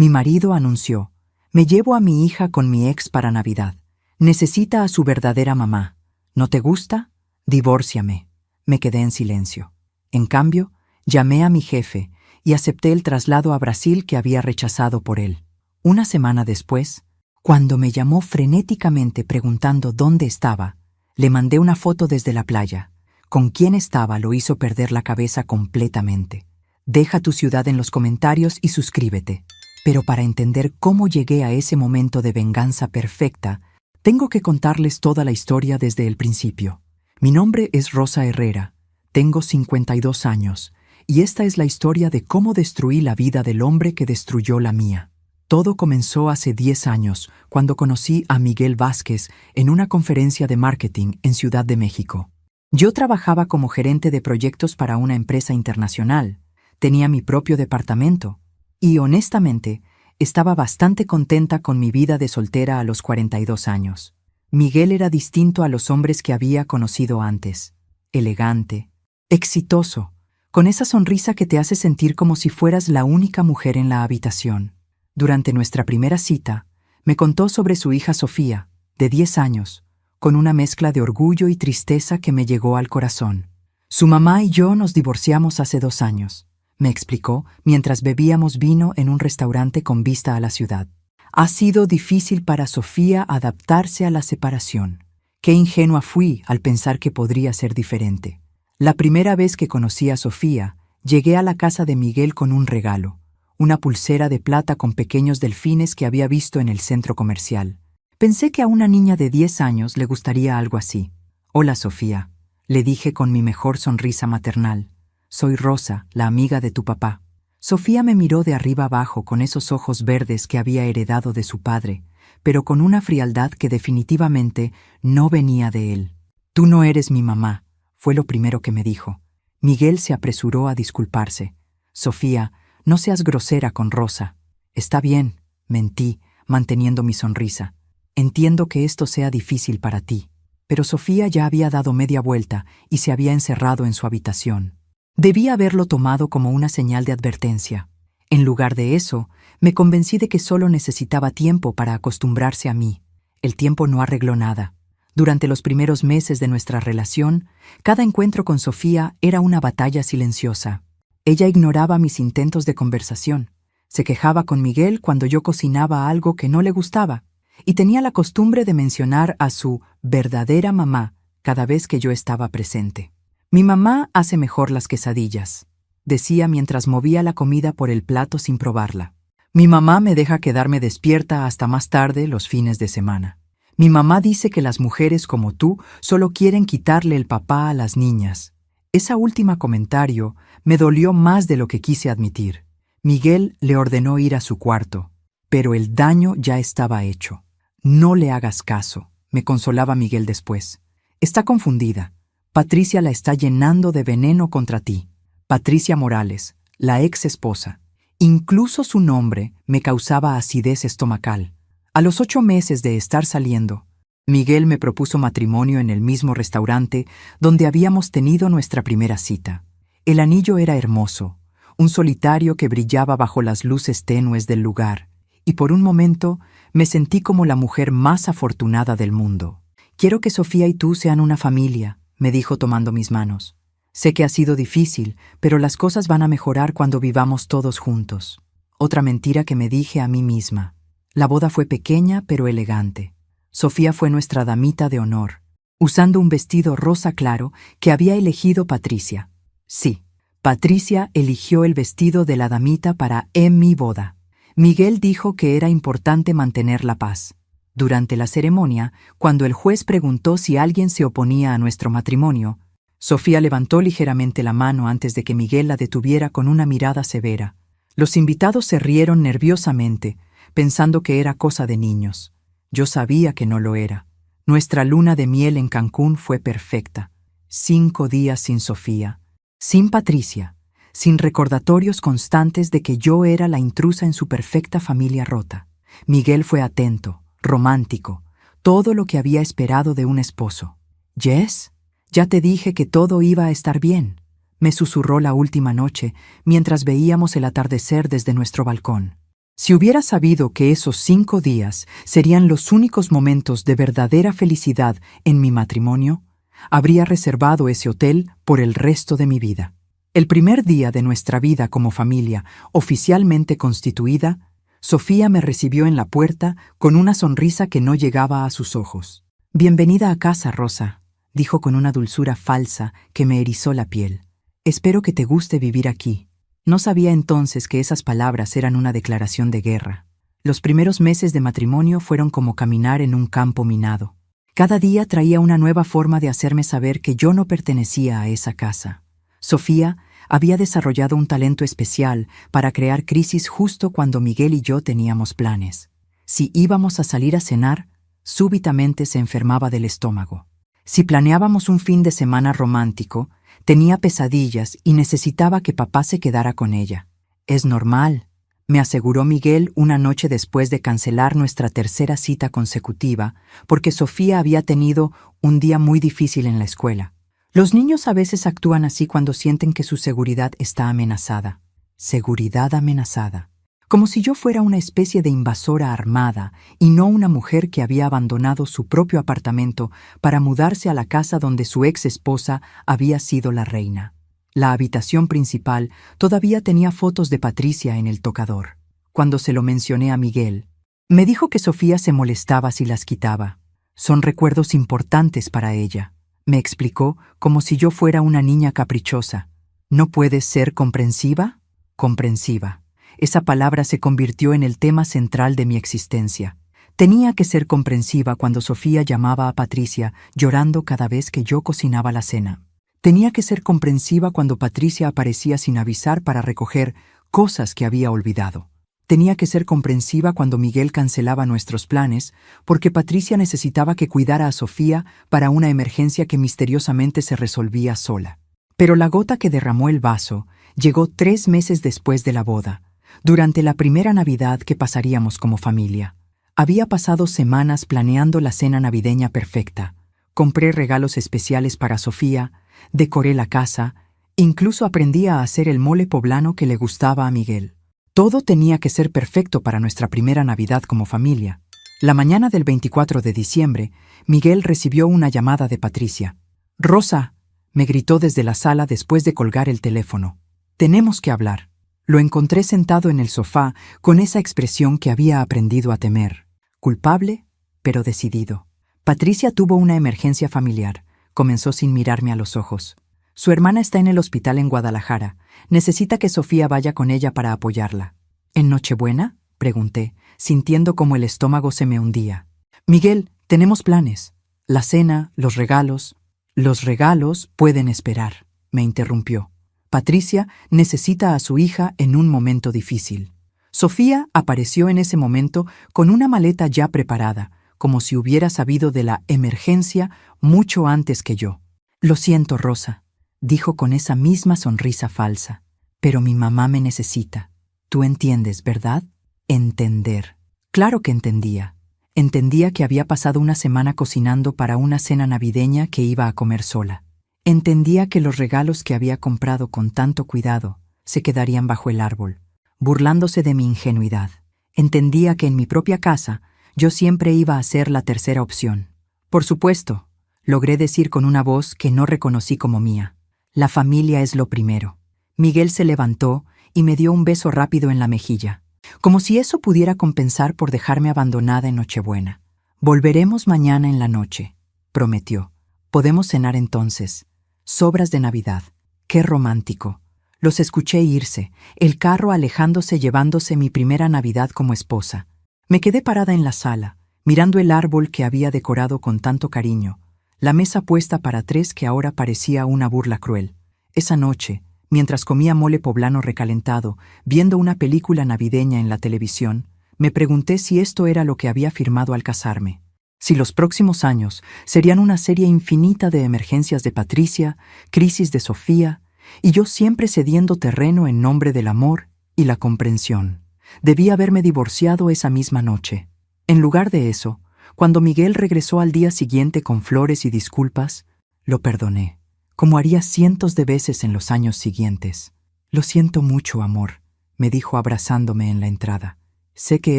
Mi marido anunció: me llevo a mi hija con mi ex para Navidad. Necesita a su verdadera mamá. ¿No te gusta? Divórciame. Me quedé en silencio. En cambio, llamé a mi jefe y acepté el traslado a Brasil que había rechazado por él. Una semana después, cuando me llamó frenéticamente preguntando dónde estaba, le mandé una foto desde la playa. Con quién estaba lo hizo perder la cabeza completamente. Deja tu ciudad en los comentarios y suscríbete. Pero para entender cómo llegué a ese momento de venganza perfecta, tengo que contarles toda la historia desde el principio. Mi nombre es Rosa Herrera, tengo 52 años, y esta es la historia de cómo destruí la vida del hombre que destruyó la mía. Todo comenzó hace 10 años, cuando conocí a Miguel Vázquez en una conferencia de marketing en Ciudad de México. Yo trabajaba como gerente de proyectos para una empresa internacional, tenía mi propio departamento, y honestamente, estaba bastante contenta con mi vida de soltera a los 42 años. Miguel era distinto a los hombres que había conocido antes. Elegante, exitoso, con esa sonrisa que te hace sentir como si fueras la única mujer en la habitación. Durante nuestra primera cita, me contó sobre su hija Sofía, de 10 años, con una mezcla de orgullo y tristeza que me llegó al corazón. Su mamá y yo nos divorciamos hace 2 años. Me explicó mientras bebíamos vino en un restaurante con vista a la ciudad. Ha sido difícil para Sofía adaptarse a la separación. Qué ingenua fui al pensar que podría ser diferente. La primera vez que conocí a Sofía, llegué a la casa de Miguel con un regalo, una pulsera de plata con pequeños delfines que había visto en el centro comercial. Pensé que a una niña de 10 años le gustaría algo así. Hola, Sofía, le dije con mi mejor sonrisa maternal. Soy Rosa, la amiga de tu papá. Sofía me miró de arriba abajo con esos ojos verdes que había heredado de su padre, pero con una frialdad que definitivamente no venía de él. Tú no eres mi mamá, fue lo primero que me dijo. Miguel se apresuró a disculparse. Sofía, no seas grosera con Rosa. Está bien, mentí, manteniendo mi sonrisa. Entiendo que esto sea difícil para ti. Pero Sofía ya había dado media vuelta y se había encerrado en su habitación. Debí haberlo tomado como una señal de advertencia. En lugar de eso, me convencí de que solo necesitaba tiempo para acostumbrarse a mí. El tiempo no arregló nada. Durante los primeros meses de nuestra relación, cada encuentro con Sofía era una batalla silenciosa. Ella ignoraba mis intentos de conversación, se quejaba con Miguel cuando yo cocinaba algo que no le gustaba, y tenía la costumbre de mencionar a su verdadera mamá cada vez que yo estaba presente. Mi mamá hace mejor las quesadillas, decía mientras movía la comida por el plato sin probarla. Mi mamá me deja quedarme despierta hasta más tarde los fines de semana. Mi mamá dice que las mujeres como tú solo quieren quitarle el papá a las niñas. Ese último comentario me dolió más de lo que quise admitir. Miguel le ordenó ir a su cuarto, pero el daño ya estaba hecho. No le hagas caso, me consolaba Miguel después. Está confundida. Patricia la está llenando de veneno contra ti. Patricia Morales, la ex esposa. Incluso su nombre me causaba acidez estomacal. A los 8 meses de estar saliendo, Miguel me propuso matrimonio en el mismo restaurante donde habíamos tenido nuestra primera cita. El anillo era hermoso, un solitario que brillaba bajo las luces tenues del lugar, y por un momento me sentí como la mujer más afortunada del mundo. Quiero que Sofía y tú sean una familia, me dijo tomando mis manos. Sé que ha sido difícil, pero las cosas van a mejorar cuando vivamos todos juntos. Otra mentira que me dije a mí misma. La boda fue pequeña pero elegante. Sofía fue nuestra damita de honor, usando un vestido rosa claro que había elegido Patricia. Sí, Patricia eligió el vestido de la damita para mi boda. Miguel dijo que era importante mantener la paz. Durante la ceremonia, cuando el juez preguntó si alguien se oponía a nuestro matrimonio, Sofía levantó ligeramente la mano antes de que Miguel la detuviera con una mirada severa. Los invitados se rieron nerviosamente, pensando que era cosa de niños. Yo sabía que no lo era. Nuestra luna de miel en Cancún fue perfecta. 5 días sin Sofía, sin Patricia, sin recordatorios constantes de que yo era la intrusa en su perfecta familia rota. Miguel fue atento, romántico, todo lo que había esperado de un esposo. «Jess, ya te dije que todo iba a estar bien», me susurró la última noche mientras veíamos el atardecer desde nuestro balcón. Si hubiera sabido que esos 5 días serían los únicos momentos de verdadera felicidad en mi matrimonio, habría reservado ese hotel por el resto de mi vida. El primer día de nuestra vida como familia oficialmente constituida, Sofía me recibió en la puerta con una sonrisa que no llegaba a sus ojos. «Bienvenida a casa, Rosa», dijo con una dulzura falsa que me erizó la piel. «Espero que te guste vivir aquí». No sabía entonces que esas palabras eran una declaración de guerra. Los primeros meses de matrimonio fueron como caminar en un campo minado. Cada día traía una nueva forma de hacerme saber que yo no pertenecía a esa casa. Sofía había desarrollado un talento especial para crear crisis justo cuando Miguel y yo teníamos planes. Si íbamos a salir a cenar, súbitamente se enfermaba del estómago. Si planeábamos un fin de semana romántico, tenía pesadillas y necesitaba que papá se quedara con ella. «Es normal», me aseguró Miguel una noche después de cancelar nuestra tercera cita consecutiva, porque Sofía había tenido un día muy difícil en la escuela. Los niños a veces actúan así cuando sienten que su seguridad está amenazada. Seguridad amenazada. Como si yo fuera una especie de invasora armada y no una mujer que había abandonado su propio apartamento para mudarse a la casa donde su ex esposa había sido la reina. La habitación principal todavía tenía fotos de Patricia en el tocador. Cuando se lo mencioné a Miguel, me dijo que Sofía se molestaba si las quitaba. «Son recuerdos importantes para ella», me explicó como si yo fuera una niña caprichosa. «¿No puedes ser comprensiva?» Comprensiva. Esa palabra se convirtió en el tema central de mi existencia. Tenía que ser comprensiva cuando Sofía llamaba a Patricia llorando cada vez que yo cocinaba la cena. Tenía que ser comprensiva cuando Patricia aparecía sin avisar para recoger cosas que había olvidado. Tenía que ser comprensiva cuando Miguel cancelaba nuestros planes porque Patricia necesitaba que cuidara a Sofía para una emergencia que misteriosamente se resolvía sola. Pero la gota que derramó el vaso llegó 3 meses después de la boda, durante la primera Navidad que pasaríamos como familia. Había pasado semanas planeando la cena navideña perfecta. Compré regalos especiales para Sofía, decoré la casa, incluso aprendí a hacer el mole poblano que le gustaba a Miguel. Todo tenía que ser perfecto para nuestra primera Navidad como familia. La mañana del 24 de diciembre, Miguel recibió una llamada de Patricia. «Rosa», me gritó desde la sala después de colgar el teléfono. «Tenemos que hablar». Lo encontré sentado en el sofá con esa expresión que había aprendido a temer. Culpable, pero decidido. «Patricia tuvo una emergencia familiar», comenzó sin mirarme a los ojos. «Su hermana está en el hospital en Guadalajara. Necesita que Sofía vaya con ella para apoyarla». «¿En Nochebuena?», pregunté, sintiendo como el estómago se me hundía. «Miguel, tenemos planes. La cena, los regalos». «Los regalos pueden esperar», me interrumpió. «Patricia necesita a su hija en un momento difícil». Sofía apareció en ese momento con una maleta ya preparada, como si hubiera sabido de la emergencia mucho antes que yo. «Lo siento, Rosa», dijo con esa misma sonrisa falsa, «pero mi mamá me necesita. Tú entiendes, ¿verdad?» Entender. Claro que entendía. Entendía que había pasado una semana cocinando para una cena navideña que iba a comer sola. Entendía que los regalos que había comprado con tanto cuidado se quedarían bajo el árbol, burlándose de mi ingenuidad. Entendía que en mi propia casa yo siempre iba a ser la tercera opción. «Por supuesto», logré decir con una voz que no reconocí como mía. «La familia es lo primero». Miguel se levantó y me dio un beso rápido en la mejilla, como si eso pudiera compensar por dejarme abandonada en Nochebuena. «Volveremos mañana en la noche», prometió. «Podemos cenar entonces. Sobras de Navidad. Qué romántico». Los escuché irse, el carro alejándose llevándose mi primera Navidad como esposa. Me quedé parada en la sala, mirando el árbol que había decorado con tanto cariño, la mesa puesta para 3 que ahora parecía una burla cruel. Esa noche, mientras comía mole poblano recalentado, viendo una película navideña en la televisión, me pregunté si esto era lo que había firmado al casarme. Si los próximos años serían una serie infinita de emergencias de Patricia, crisis de Sofía, y yo siempre cediendo terreno en nombre del amor y la comprensión. Debí haberme divorciado esa misma noche. En lugar de eso, cuando Miguel regresó al día siguiente con flores y disculpas, lo perdoné, como haría cientos de veces en los años siguientes. «Lo siento mucho, amor», me dijo abrazándome en la entrada. Sé que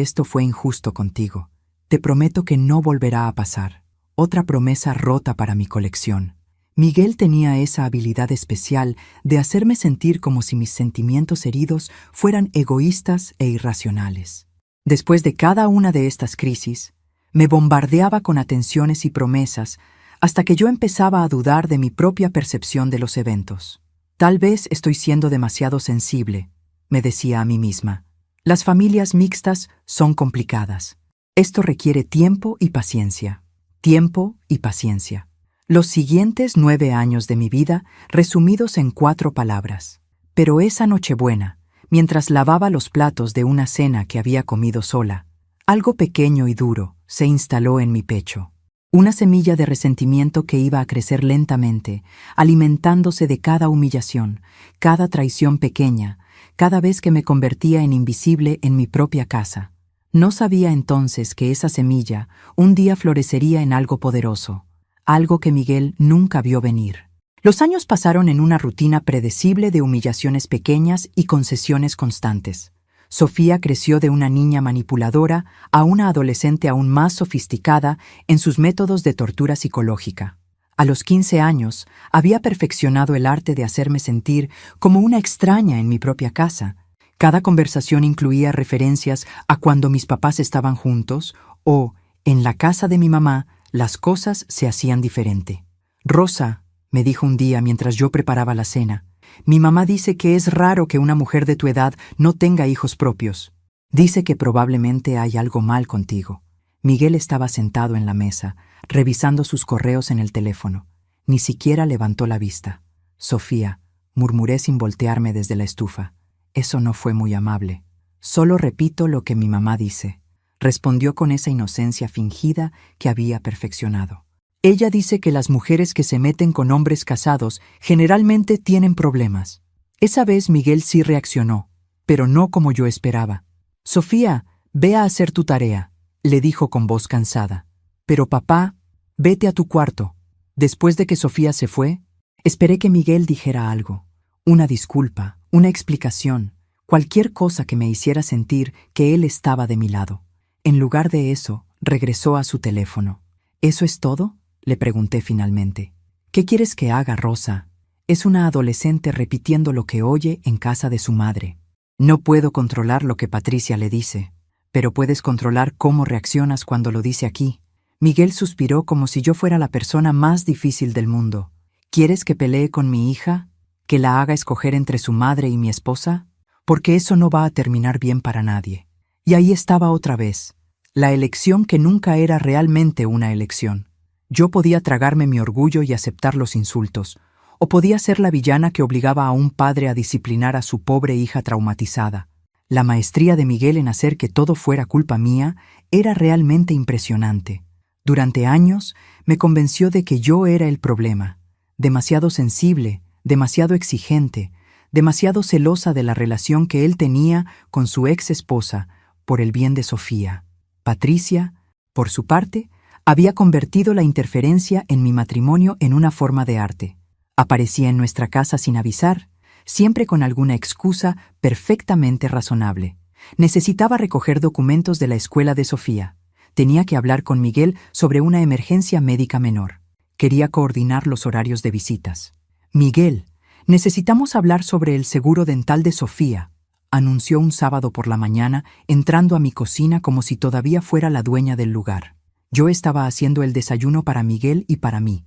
esto fue injusto contigo. Te prometo que no volverá a pasar. Otra promesa rota para mi colección. Miguel tenía esa habilidad especial de hacerme sentir como si mis sentimientos heridos fueran egoístas e irracionales. Después de cada una de estas crisis, me bombardeaba con atenciones y promesas hasta que yo empezaba a dudar de mi propia percepción de los eventos. Tal vez estoy siendo demasiado sensible, me decía a mí misma. Las familias mixtas son complicadas. Esto requiere tiempo y paciencia. Tiempo y paciencia. Los siguientes 9 años de mi vida resumidos en 4 palabras. Pero esa Nochebuena, mientras lavaba los platos de una cena que había comido sola, algo pequeño y duro se instaló en mi pecho. Una semilla de resentimiento que iba a crecer lentamente, alimentándose de cada humillación, cada traición pequeña, cada vez que me convertía en invisible en mi propia casa. No sabía entonces que esa semilla un día florecería en algo poderoso, algo que Miguel nunca vio venir. Los años pasaron en una rutina predecible de humillaciones pequeñas y concesiones constantes. Sofía creció de una niña manipuladora a una adolescente aún más sofisticada en sus métodos de tortura psicológica. A los 15 años, había perfeccionado el arte de hacerme sentir como una extraña en mi propia casa. Cada conversación incluía referencias a cuando mis papás estaban juntos o, en la casa de mi mamá, las cosas se hacían diferente. Rosa, me dijo un día mientras yo preparaba la cena, mi mamá dice que es raro que una mujer de tu edad no tenga hijos propios. Dice que probablemente hay algo mal contigo. Miguel estaba sentado en la mesa, revisando sus correos en el teléfono. Ni siquiera levantó la vista. Sofía, murmuré sin voltearme desde la estufa. Eso no fue muy amable. Solo repito lo que mi mamá dice, respondió con esa inocencia fingida que había perfeccionado. Ella dice que las mujeres que se meten con hombres casados generalmente tienen problemas. Esa vez Miguel sí reaccionó, pero no como yo esperaba. Sofía, ve a hacer tu tarea, le dijo con voz cansada. Pero papá, vete a tu cuarto. Después de que Sofía se fue, esperé que Miguel dijera algo. Una disculpa, una explicación, cualquier cosa que me hiciera sentir que él estaba de mi lado. En lugar de eso, regresó a su teléfono. ¿Eso es todo?, le pregunté finalmente. ¿Qué quieres que haga, Rosa? Es una adolescente repitiendo lo que oye en casa de su madre. No puedo controlar lo que Patricia le dice, pero puedes controlar cómo reaccionas cuando lo dice aquí. Miguel suspiró como si yo fuera la persona más difícil del mundo. ¿Quieres que pelee con mi hija? ¿Que la haga escoger entre su madre y mi esposa? Porque eso no va a terminar bien para nadie. Y ahí estaba otra vez, la elección que nunca era realmente una elección. Yo podía tragarme mi orgullo y aceptar los insultos, o podía ser la villana que obligaba a un padre a disciplinar a su pobre hija traumatizada. La maestría de Miguel en hacer que todo fuera culpa mía era realmente impresionante. Durante años me convenció de que yo era el problema, demasiado sensible, demasiado exigente, demasiado celosa de la relación que él tenía con su ex esposa por el bien de Sofía. Patricia, por su parte, había convertido la interferencia en mi matrimonio en una forma de arte. Aparecía en nuestra casa sin avisar, siempre con alguna excusa perfectamente razonable. Necesitaba recoger documentos de la escuela de Sofía. Tenía que hablar con Miguel sobre una emergencia médica menor. Quería coordinar los horarios de visitas. Miguel, necesitamos hablar sobre el seguro dental de Sofía, anunció un sábado por la mañana, entrando a mi cocina como si todavía fuera la dueña del lugar. Yo estaba haciendo el desayuno para Miguel y para mí,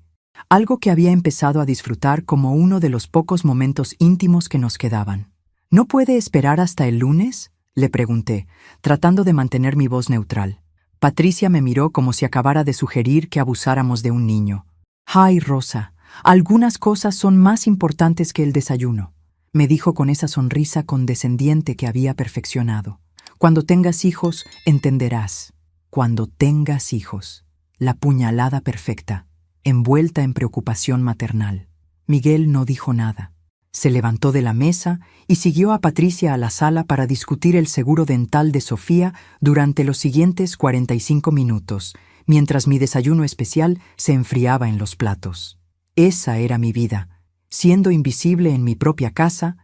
algo que había empezado a disfrutar como uno de los pocos momentos íntimos que nos quedaban. ¿No puede esperar hasta el lunes?, le pregunté, tratando de mantener mi voz neutral. Patricia me miró como si acabara de sugerir que abusáramos de un niño. «Ay, Rosa, algunas cosas son más importantes que el desayuno», me dijo con esa sonrisa condescendiente que había perfeccionado. «Cuando tengas hijos, entenderás». Cuando tengas hijos. La puñalada perfecta, envuelta en preocupación maternal. Miguel no dijo nada. Se levantó de la mesa y siguió a Patricia a la sala para discutir el seguro dental de Sofía durante los siguientes 45 minutos, mientras mi desayuno especial se enfriaba en los platos. Esa era mi vida. Siendo invisible en mi propia casa,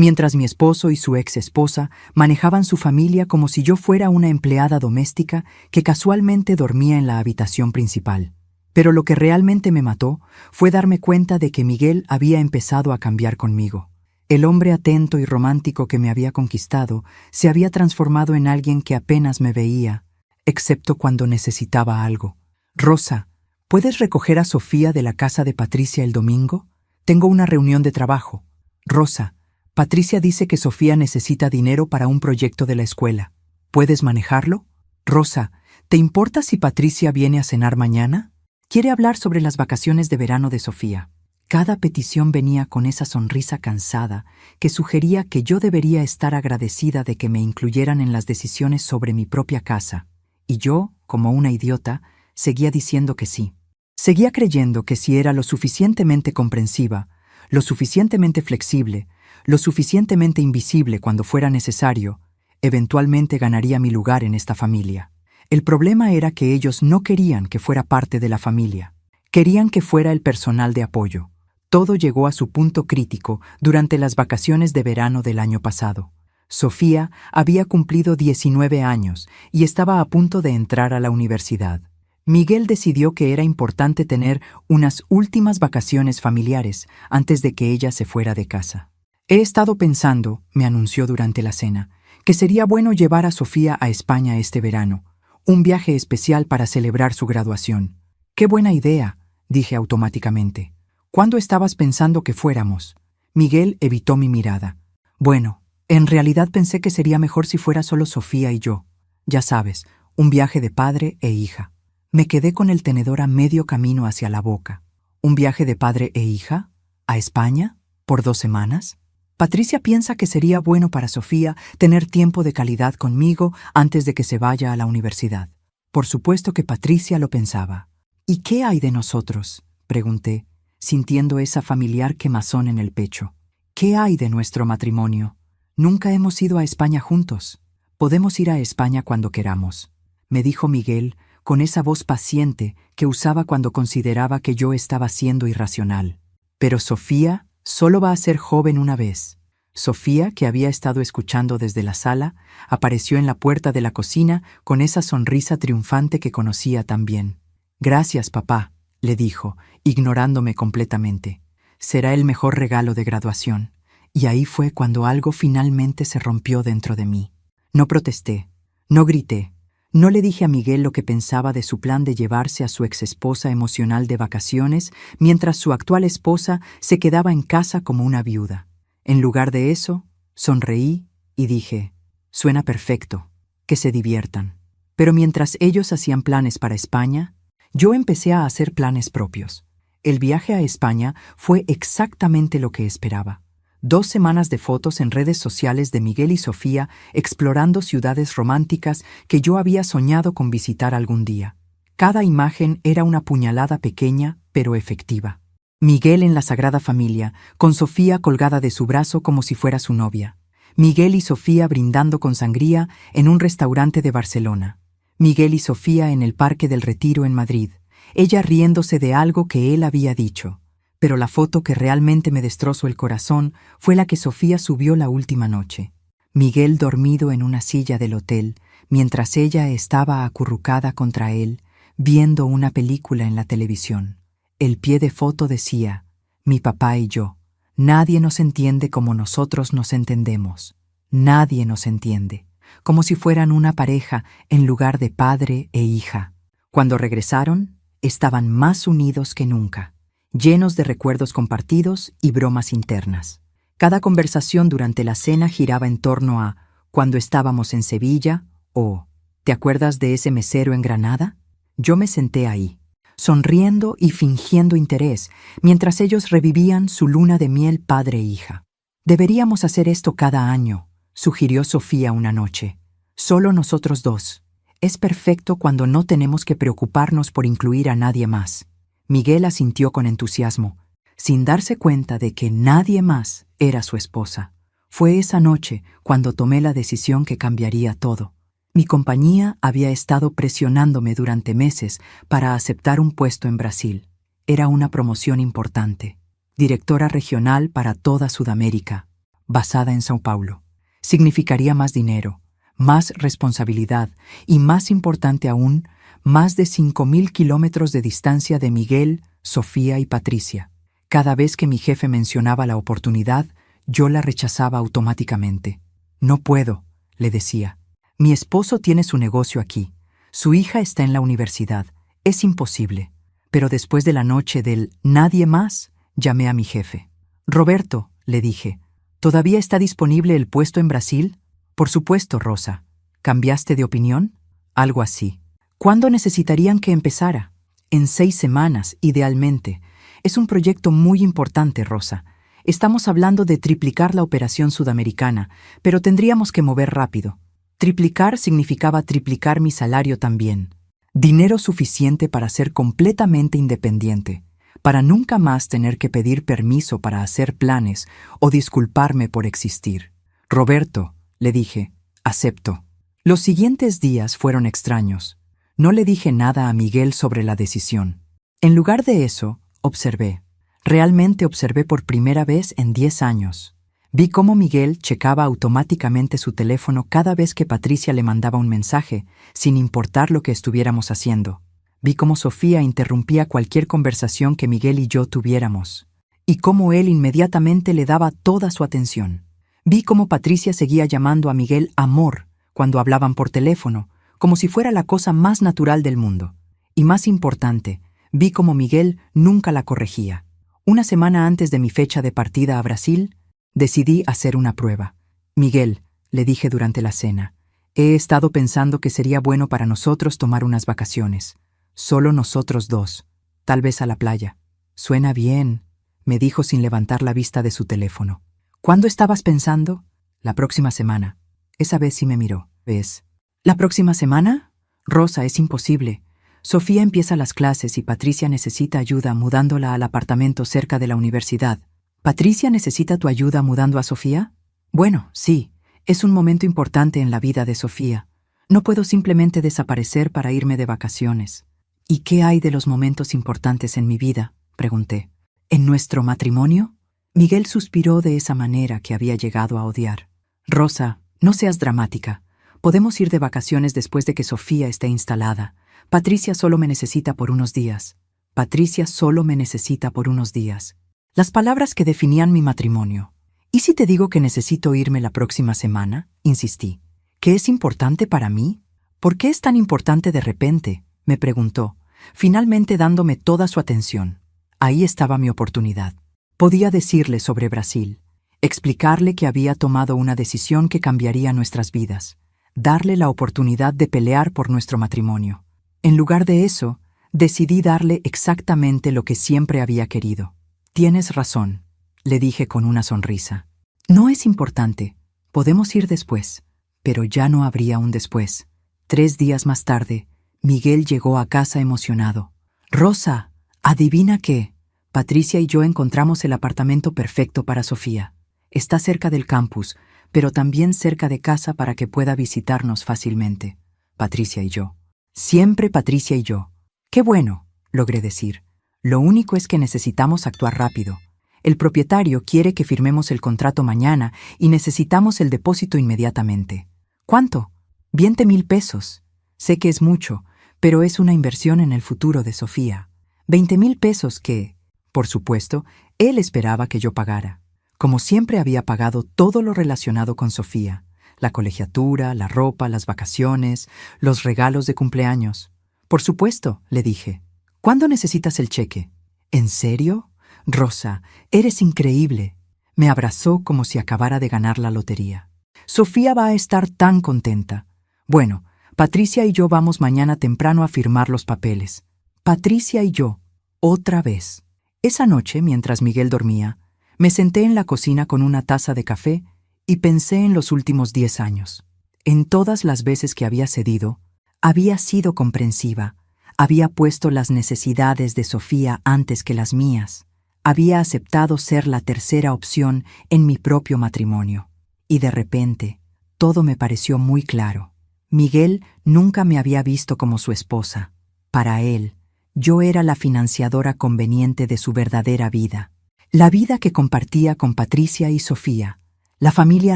mientras mi esposo y su ex esposa manejaban su familia como si yo fuera una empleada doméstica que casualmente dormía en la habitación principal. Pero lo que realmente me mató fue darme cuenta de que Miguel había empezado a cambiar conmigo. El hombre atento y romántico que me había conquistado se había transformado en alguien que apenas me veía, excepto cuando necesitaba algo. «Rosa, ¿puedes recoger a Sofía de la casa de Patricia el domingo? Tengo una reunión de trabajo». «Rosa, Patricia dice que Sofía necesita dinero para un proyecto de la escuela. ¿Puedes manejarlo?» «Rosa, ¿te importa si Patricia viene a cenar mañana? Quiere hablar sobre las vacaciones de verano de Sofía». Cada petición venía con esa sonrisa cansada que sugería que yo debería estar agradecida de que me incluyeran en las decisiones sobre mi propia casa. Y yo, como una idiota, seguía diciendo que sí. Seguía creyendo que si era lo suficientemente comprensiva, lo suficientemente flexible, lo suficientemente invisible cuando fuera necesario, eventualmente ganaría mi lugar en esta familia. El problema era que ellos no querían que fuera parte de la familia. Querían que fuera el personal de apoyo. Todo llegó a su punto crítico durante las vacaciones de verano del año pasado. Sofía había cumplido 19 años y estaba a punto de entrar a la universidad. Miguel decidió que era importante tener unas últimas vacaciones familiares antes de que ella se fuera de casa. «He estado pensando», me anunció durante la cena, «que sería bueno llevar a Sofía a España este verano, un viaje especial para celebrar su graduación». «Qué buena idea», dije automáticamente. «¿Cuándo estabas pensando que fuéramos?» Miguel evitó mi mirada. «Bueno, en realidad pensé que sería mejor si fuera solo Sofía y yo. Ya sabes, un viaje de padre e hija». Me quedé con el tenedor a medio camino hacia la boca. ¿Un viaje de padre e hija? ¿A España? ¿Por 2 semanas? Patricia piensa que sería bueno para Sofía tener tiempo de calidad conmigo antes de que se vaya a la universidad. Por supuesto que Patricia lo pensaba. «¿Y qué hay de nosotros?», pregunté, sintiendo esa familiar quemazón en el pecho. «¿Qué hay de nuestro matrimonio? Nunca hemos ido a España juntos. Podemos ir a España cuando queramos», me dijo Miguel con esa voz paciente que usaba cuando consideraba que yo estaba siendo irracional. «Pero Sofía solo va a ser joven una vez». Sofía, que había estado escuchando desde la sala, apareció en la puerta de la cocina con esa sonrisa triunfante que conocía tan bien. «Gracias, papá», le dijo, ignorándome completamente. «Será el mejor regalo de graduación». Y ahí fue cuando algo finalmente se rompió dentro de mí. No protesté, no grité, no le dije a Miguel lo que pensaba de su plan de llevarse a su exesposa emocional de vacaciones mientras su actual esposa se quedaba en casa como una viuda. En lugar de eso, sonreí y dije, «Suena perfecto, que se diviertan». Pero mientras ellos hacían planes para España, yo empecé a hacer planes propios. El viaje a España fue exactamente lo que esperaba. 2 semanas de fotos en redes sociales de Miguel y Sofía explorando ciudades románticas que yo había soñado con visitar algún día. Cada imagen era una puñalada pequeña, pero efectiva. Miguel en la Sagrada Familia, con Sofía colgada de su brazo como si fuera su novia. Miguel y Sofía brindando con sangría en un restaurante de Barcelona. Miguel y Sofía en el Parque del Retiro en Madrid, ella riéndose de algo que él había dicho. Pero la foto que realmente me destrozó el corazón fue la que Sofía subió la última noche. Miguel dormido en una silla del hotel, mientras ella estaba acurrucada contra él, viendo una película en la televisión. El pie de foto decía, «Mi papá y yo. Nadie nos entiende como nosotros nos entendemos. Nadie nos entiende». Como si fueran una pareja en lugar de padre e hija. Cuando regresaron, estaban más unidos que nunca, llenos de recuerdos compartidos y bromas internas. Cada conversación durante la cena giraba en torno a «¿Cuando estábamos en Sevilla?» o «¿Te acuerdas de ese mesero en Granada?» Yo me senté ahí, sonriendo y fingiendo interés, mientras ellos revivían su luna de miel padre e hija. «Deberíamos hacer esto cada año», sugirió Sofía una noche. «Solo nosotros 2. Es perfecto cuando no tenemos que preocuparnos por incluir a nadie más». Miguel asintió con entusiasmo, sin darse cuenta de que nadie más era su esposa. Fue esa noche cuando tomé la decisión que cambiaría todo. Mi compañía había estado presionándome durante meses para aceptar un puesto en Brasil. Era una promoción importante. Directora regional para toda Sudamérica. basada en Sao Paulo. Significaría más dinero, más responsabilidad y, más importante aún, más de 5.000 kilómetros de distancia de Miguel, Sofía y Patricia. Cada vez que mi jefe mencionaba la oportunidad, yo la rechazaba automáticamente. No puedo, le decía. Mi esposo tiene su negocio aquí. Su hija está en la universidad. Es imposible. Pero después de la noche del nadie más, llamé a mi jefe. Roberto, le dije, ¿todavía está disponible el puesto en Brasil? Por supuesto, Rosa. ¿Cambiaste de opinión? Algo así. ¿Cuándo necesitarían que empezara? En 6 semanas, idealmente. Es un proyecto muy importante, Rosa. Estamos hablando de triplicar la operación sudamericana, pero tendríamos que mover rápido. Triplicar significaba triplicar mi salario también. Dinero suficiente para ser completamente independiente, para nunca más tener que pedir permiso para hacer planes o disculparme por existir. Roberto, le dije, acepto. Los siguientes días fueron extraños. No le dije nada a Miguel sobre la decisión. En lugar de eso, observé. Realmente observé por primera vez en 10 años. Vi cómo Miguel checaba automáticamente su teléfono cada vez que Patricia le mandaba un mensaje, sin importar lo que estuviéramos haciendo. Vi cómo Sofía interrumpía cualquier conversación que Miguel y yo tuviéramos, y cómo él inmediatamente le daba toda su atención. Vi cómo Patricia seguía llamando a Miguel amor cuando hablaban por teléfono, como si fuera la cosa más natural del mundo. Y más importante, vi cómo Miguel nunca la corregía. Una semana antes de mi fecha de partida a Brasil, decidí hacer una prueba. Miguel, le dije durante la cena, he estado pensando que sería bueno para nosotros tomar unas vacaciones. Solo nosotros dos, tal vez a la playa. Suena bien, me dijo sin levantar la vista de su teléfono. ¿Cuándo estabas pensando? La próxima semana. Esa vez sí me miró. ¿Ves? ¿La próxima semana? Rosa, es imposible. Sofía empieza las clases y Patricia necesita ayuda mudándola al apartamento cerca de la universidad. ¿Patricia necesita tu ayuda mudando a Sofía? Bueno, sí, es un momento importante en la vida de Sofía. No puedo simplemente desaparecer para irme de vacaciones. ¿Y qué hay de los momentos importantes en mi vida?, pregunté. ¿En nuestro matrimonio? Miguel suspiró de esa manera que había llegado a odiar. Rosa, no seas dramática. Podemos ir de vacaciones después de que Sofía esté instalada. Patricia solo me necesita por unos días. Patricia solo me necesita por unos días. Las palabras que definían mi matrimonio. ¿Y si te digo que necesito irme la próxima semana? Insistí. ¿Qué es importante para mí? ¿Por qué es tan importante de repente?, me preguntó, finalmente dándome toda su atención. Ahí estaba mi oportunidad. Podía decirle sobre Brasil, explicarle que había tomado una decisión que cambiaría nuestras vidas, darle la oportunidad de pelear por nuestro matrimonio. En lugar de eso, decidí darle exactamente lo que siempre había querido. Tienes razón, le dije con una sonrisa. No es importante, podemos ir después. Pero ya no habría un después. 3 días más tarde, Miguel llegó a casa emocionado. Rosa, adivina qué. Patricia y yo encontramos el apartamento perfecto para Sofía. Está cerca del campus, pero también cerca de casa para que pueda visitarnos fácilmente. Patricia y yo. Siempre Patricia y yo. Qué bueno, logré decir. Lo único es que necesitamos actuar rápido. El propietario quiere que firmemos el contrato mañana y necesitamos el depósito inmediatamente. ¿Cuánto? 20,000 pesos. Sé que es mucho, pero es una inversión en el futuro de Sofía. 20,000 pesos que, por supuesto, él esperaba que yo pagara. Como siempre había pagado todo lo relacionado con Sofía. La colegiatura, la ropa, las vacaciones, los regalos de cumpleaños. Por supuesto, le dije. ¿Cuándo necesitas el cheque? ¿En serio? Rosa, eres increíble. Me abrazó como si acabara de ganar la lotería. Sofía va a estar tan contenta. Bueno, Patricia y yo vamos mañana temprano a firmar los papeles. Patricia y yo, otra vez. Esa noche, mientras Miguel dormía, me senté en la cocina con una taza de café y pensé en los últimos 10 años. En todas las veces que había cedido, había sido comprensiva. Había puesto las necesidades de Sofía antes que las mías. Había aceptado ser la tercera opción en mi propio matrimonio. Y de repente, todo me pareció muy claro. Miguel nunca me había visto como su esposa. Para él, yo era la financiadora conveniente de su verdadera vida. La vida que compartía con Patricia y Sofía. La familia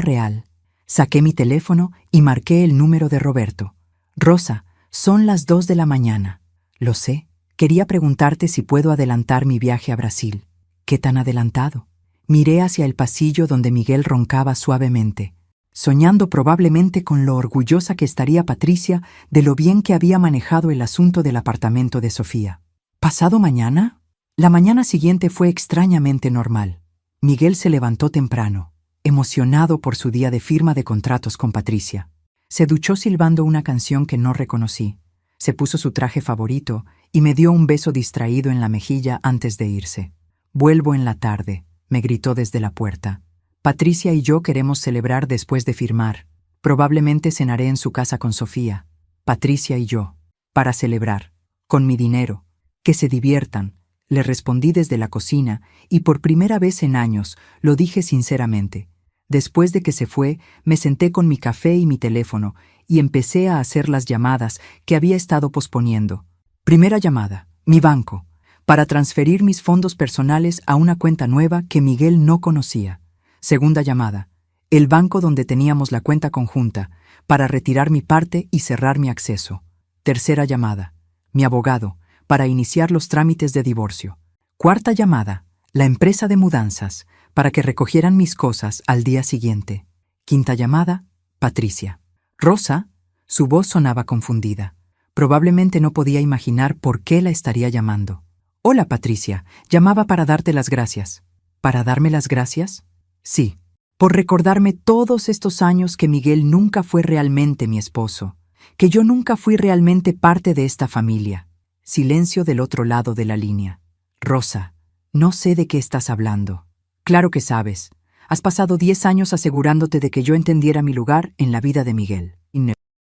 real. Saqué mi teléfono y marqué el número de Roberto. Rosa, son las 2 de la mañana. Lo sé. Quería preguntarte si puedo adelantar mi viaje a Brasil. ¿Qué tan adelantado? Miré hacia el pasillo donde Miguel roncaba suavemente, soñando probablemente con lo orgullosa que estaría Patricia de lo bien que había manejado el asunto del apartamento de Sofía. ¿Pasado mañana? La mañana siguiente fue extrañamente normal. Miguel se levantó temprano, emocionado por su día de firma de contratos con Patricia. Se duchó silbando una canción que no reconocí. Se puso su traje favorito y me dio un beso distraído en la mejilla antes de irse. «Vuelvo en la tarde», me gritó desde la puerta. «Patricia y yo queremos celebrar después de firmar. Probablemente cenaré en su casa con Sofía. Patricia y yo. Para celebrar. Con mi dinero. Que se diviertan», le respondí desde la cocina y por primera vez en años lo dije sinceramente. Después de que se fue, me senté con mi café y mi teléfono y empecé a hacer las llamadas que había estado posponiendo. Primera llamada, mi banco, para transferir mis fondos personales a una cuenta nueva que Miguel no conocía. Segunda llamada, el banco donde teníamos la cuenta conjunta, para retirar mi parte y cerrar mi acceso. Tercera llamada, mi abogado, para iniciar los trámites de divorcio. Cuarta llamada, la empresa de mudanzas, para que recogieran mis cosas al día siguiente. Quinta llamada, Patricia. Rosa, su voz sonaba confundida. Probablemente no podía imaginar por qué la estaría llamando. «Hola, Patricia, llamaba para darte las gracias». ¿Para darme las gracias? Sí, por recordarme todos estos años que Miguel nunca fue realmente mi esposo, que yo nunca fui realmente parte de esta familia. Silencio del otro lado de la línea. «Rosa, no sé de qué estás hablando». «Claro que sabes. Has pasado 10 años asegurándote de que yo entendiera mi lugar en la vida de Miguel.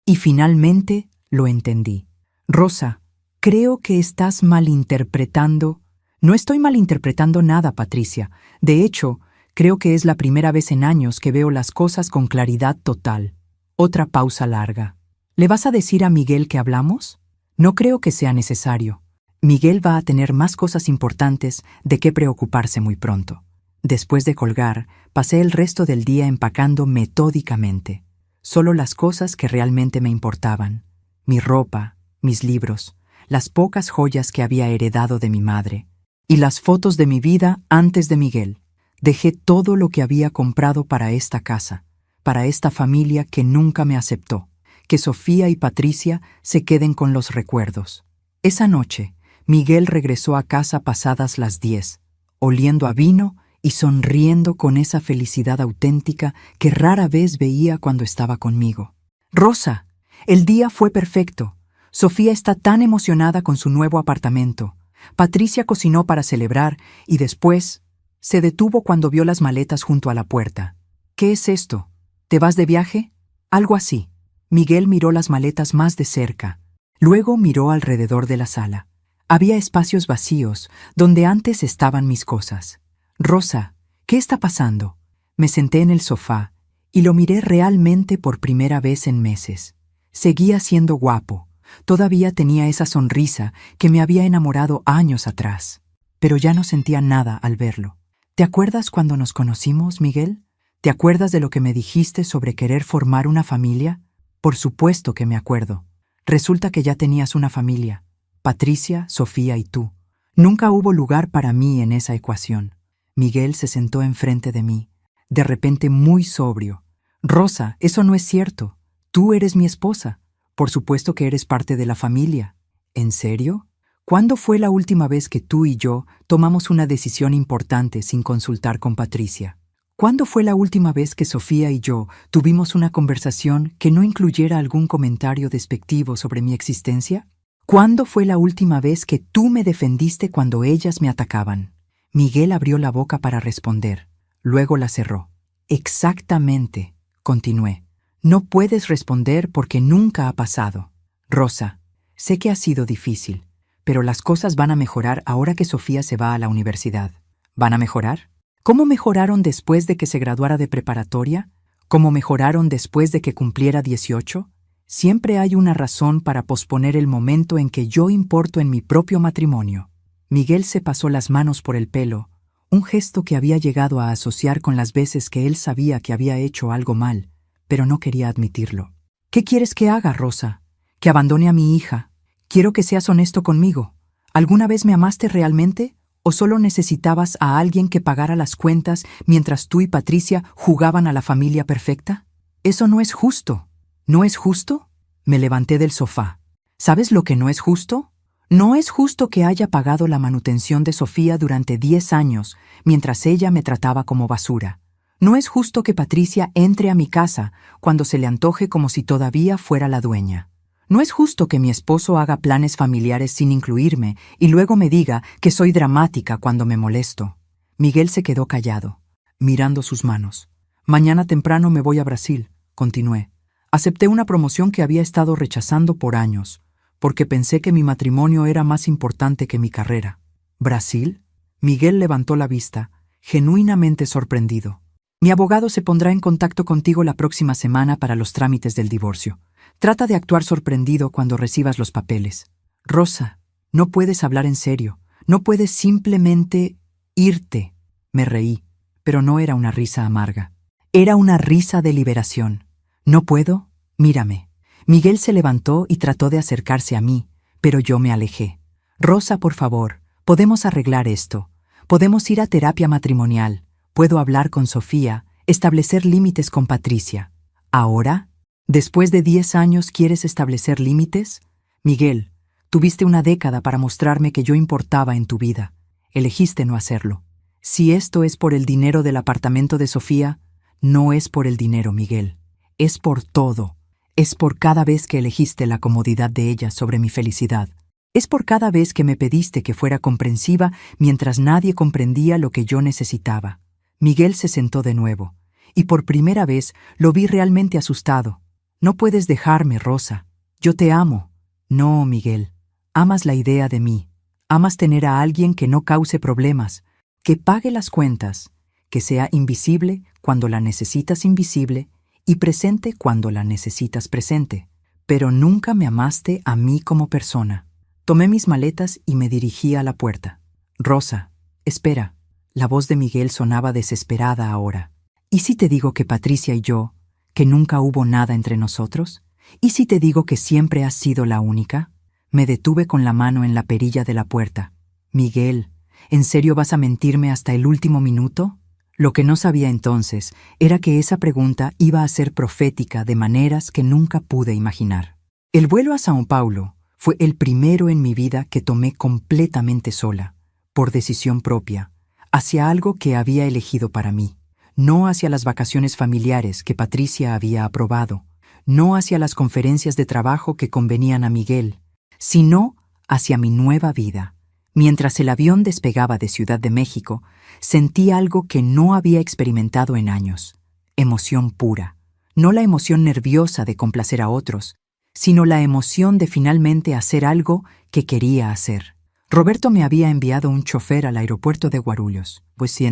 Y finalmente lo entendí. Rosa, creo que estás malinterpretando». «No estoy malinterpretando nada, Patricia. De hecho, creo que es la primera vez en años que veo las cosas con claridad total». Otra pausa larga. «¿Le vas a decir a Miguel que hablamos?» «No creo que sea necesario. Miguel va a tener más cosas importantes de qué preocuparse muy pronto». Después de colgar, pasé el resto del día empacando metódicamente. Solo las cosas que realmente me importaban. Mi ropa, mis libros, las pocas joyas que había heredado de mi madre, y las fotos de mi vida antes de Miguel. Dejé todo lo que había comprado para esta casa, para esta familia que nunca me aceptó. Que Sofía y Patricia se queden con los recuerdos. Esa noche, Miguel regresó a casa pasadas las 10, oliendo a vino y sonriendo con esa felicidad auténtica que rara vez veía cuando estaba conmigo. «Rosa, el día fue perfecto. Sofía está tan emocionada con su nuevo apartamento. Patricia cocinó para celebrar y después se detuvo cuando vio las maletas junto a la puerta. ¿Qué es esto? ¿Te vas de viaje?» «Algo así». Miguel miró las maletas más de cerca. Luego miró alrededor de la sala. Había espacios vacíos donde antes estaban mis cosas. «Rosa, ¿qué está pasando?» Me senté en el sofá y lo miré realmente por primera vez en meses. Seguía siendo guapo. Todavía tenía esa sonrisa que me había enamorado años atrás. Pero ya no sentía nada al verlo. «¿Te acuerdas cuando nos conocimos, Miguel? ¿Te acuerdas de lo que me dijiste sobre querer formar una familia?» «Por supuesto que me acuerdo. Resulta que ya tenías una familia. Patricia, Sofía y tú. Nunca hubo lugar para mí en esa ecuación». Miguel se sentó enfrente de mí, de repente muy sobrio. «Rosa, eso no es cierto. Tú eres mi esposa. Por supuesto que eres parte de la familia». «¿En serio? ¿Cuándo fue la última vez que tú y yo tomamos una decisión importante sin consultar con Patricia? ¿Cuándo fue la última vez que Sofía y yo tuvimos una conversación que no incluyera algún comentario despectivo sobre mi existencia? ¿Cuándo fue la última vez que tú me defendiste cuando ellas me atacaban?» Miguel abrió la boca para responder. Luego la cerró. «Exactamente», continué. «No puedes responder porque nunca ha pasado. Rosa, sé que ha sido difícil, pero las cosas van a mejorar ahora que Sofía se va a la universidad». ¿Van a mejorar? ¿Cómo mejoraron después de que se graduara de preparatoria? ¿Cómo mejoraron después de que cumpliera 18? Siempre hay una razón para posponer el momento en que yo importo en mi propio matrimonio. Miguel se pasó las manos por el pelo, un gesto que había llegado a asociar con las veces que él sabía que había hecho algo mal, pero no quería admitirlo. ¿Qué quieres que haga, Rosa? ¿Que abandone a mi hija? Quiero que seas honesto conmigo. ¿Alguna vez me amaste realmente? ¿O solo necesitabas a alguien que pagara las cuentas mientras tú y Patricia jugaban a la familia perfecta? Eso no es justo. ¿No es justo? Me levanté del sofá. ¿Sabes lo que no es justo? No es justo que haya pagado la manutención de Sofía durante 10 años, mientras ella me trataba como basura. No es justo que Patricia entre a mi casa cuando se le antoje como si todavía fuera la dueña. No es justo que mi esposo haga planes familiares sin incluirme y luego me diga que soy dramática cuando me molesto. Miguel se quedó callado, mirando sus manos. Mañana temprano me voy a Brasil, continué. Acepté una promoción que había estado rechazando por años, porque pensé que mi matrimonio era más importante que mi carrera. ¿Brasil? Miguel levantó la vista, genuinamente sorprendido. Mi abogado se pondrá en contacto contigo la próxima semana para los trámites del divorcio. Trata de actuar sorprendido cuando recibas los papeles. Rosa, no puedes hablar en serio. No puedes simplemente irte. Me reí, pero no era una risa amarga. Era una risa de liberación. ¿No puedo? Mírame. Miguel se levantó y trató de acercarse a mí, pero yo me alejé. Rosa, por favor, podemos arreglar esto. Podemos ir a terapia matrimonial. Puedo hablar con Sofía, establecer límites con Patricia. ¿Ahora? ¿Después de 10 años quieres establecer límites? Miguel, tuviste una década para mostrarme que yo importaba en tu vida. Elegiste no hacerlo. Si esto es por el dinero del apartamento de Sofía, no es por el dinero, Miguel. Es por todo. Es por cada vez que elegiste la comodidad de ella sobre mi felicidad. Es por cada vez que me pediste que fuera comprensiva mientras nadie comprendía lo que yo necesitaba. Miguel se sentó de nuevo, y por primera vez lo vi realmente asustado. No puedes dejarme, Rosa. Yo te amo. No, Miguel. Amas la idea de mí. Amas tener a alguien que no cause problemas, que pague las cuentas, que sea invisible cuando la necesitas invisible y presente cuando la necesitas presente. Pero nunca me amaste a mí como persona. Tomé mis maletas y me dirigí a la puerta. Rosa, espera. La voz de Miguel sonaba desesperada ahora. ¿Y si te digo que Patricia y yo, que nunca hubo nada entre nosotros? ¿Y si te digo que siempre has sido la única? Me detuve con la mano en la perilla de la puerta. Miguel, ¿en serio vas a mentirme hasta el último minuto? Lo que no sabía entonces era que esa pregunta iba a ser profética de maneras que nunca pude imaginar. El vuelo a São Paulo fue el primero en mi vida que tomé completamente sola, por decisión propia, hacia algo que había elegido para mí. No hacia las vacaciones familiares que Patricia había aprobado, no hacia las conferencias de trabajo que convenían a Miguel, sino hacia mi nueva vida. Mientras el avión despegaba de Ciudad de México, sentí algo que no había experimentado en años. Emoción pura. No la emoción nerviosa de complacer a otros, sino la emoción de finalmente hacer algo que quería hacer. Roberto me había enviado un chofer al aeropuerto de Guarulhos, pues sí.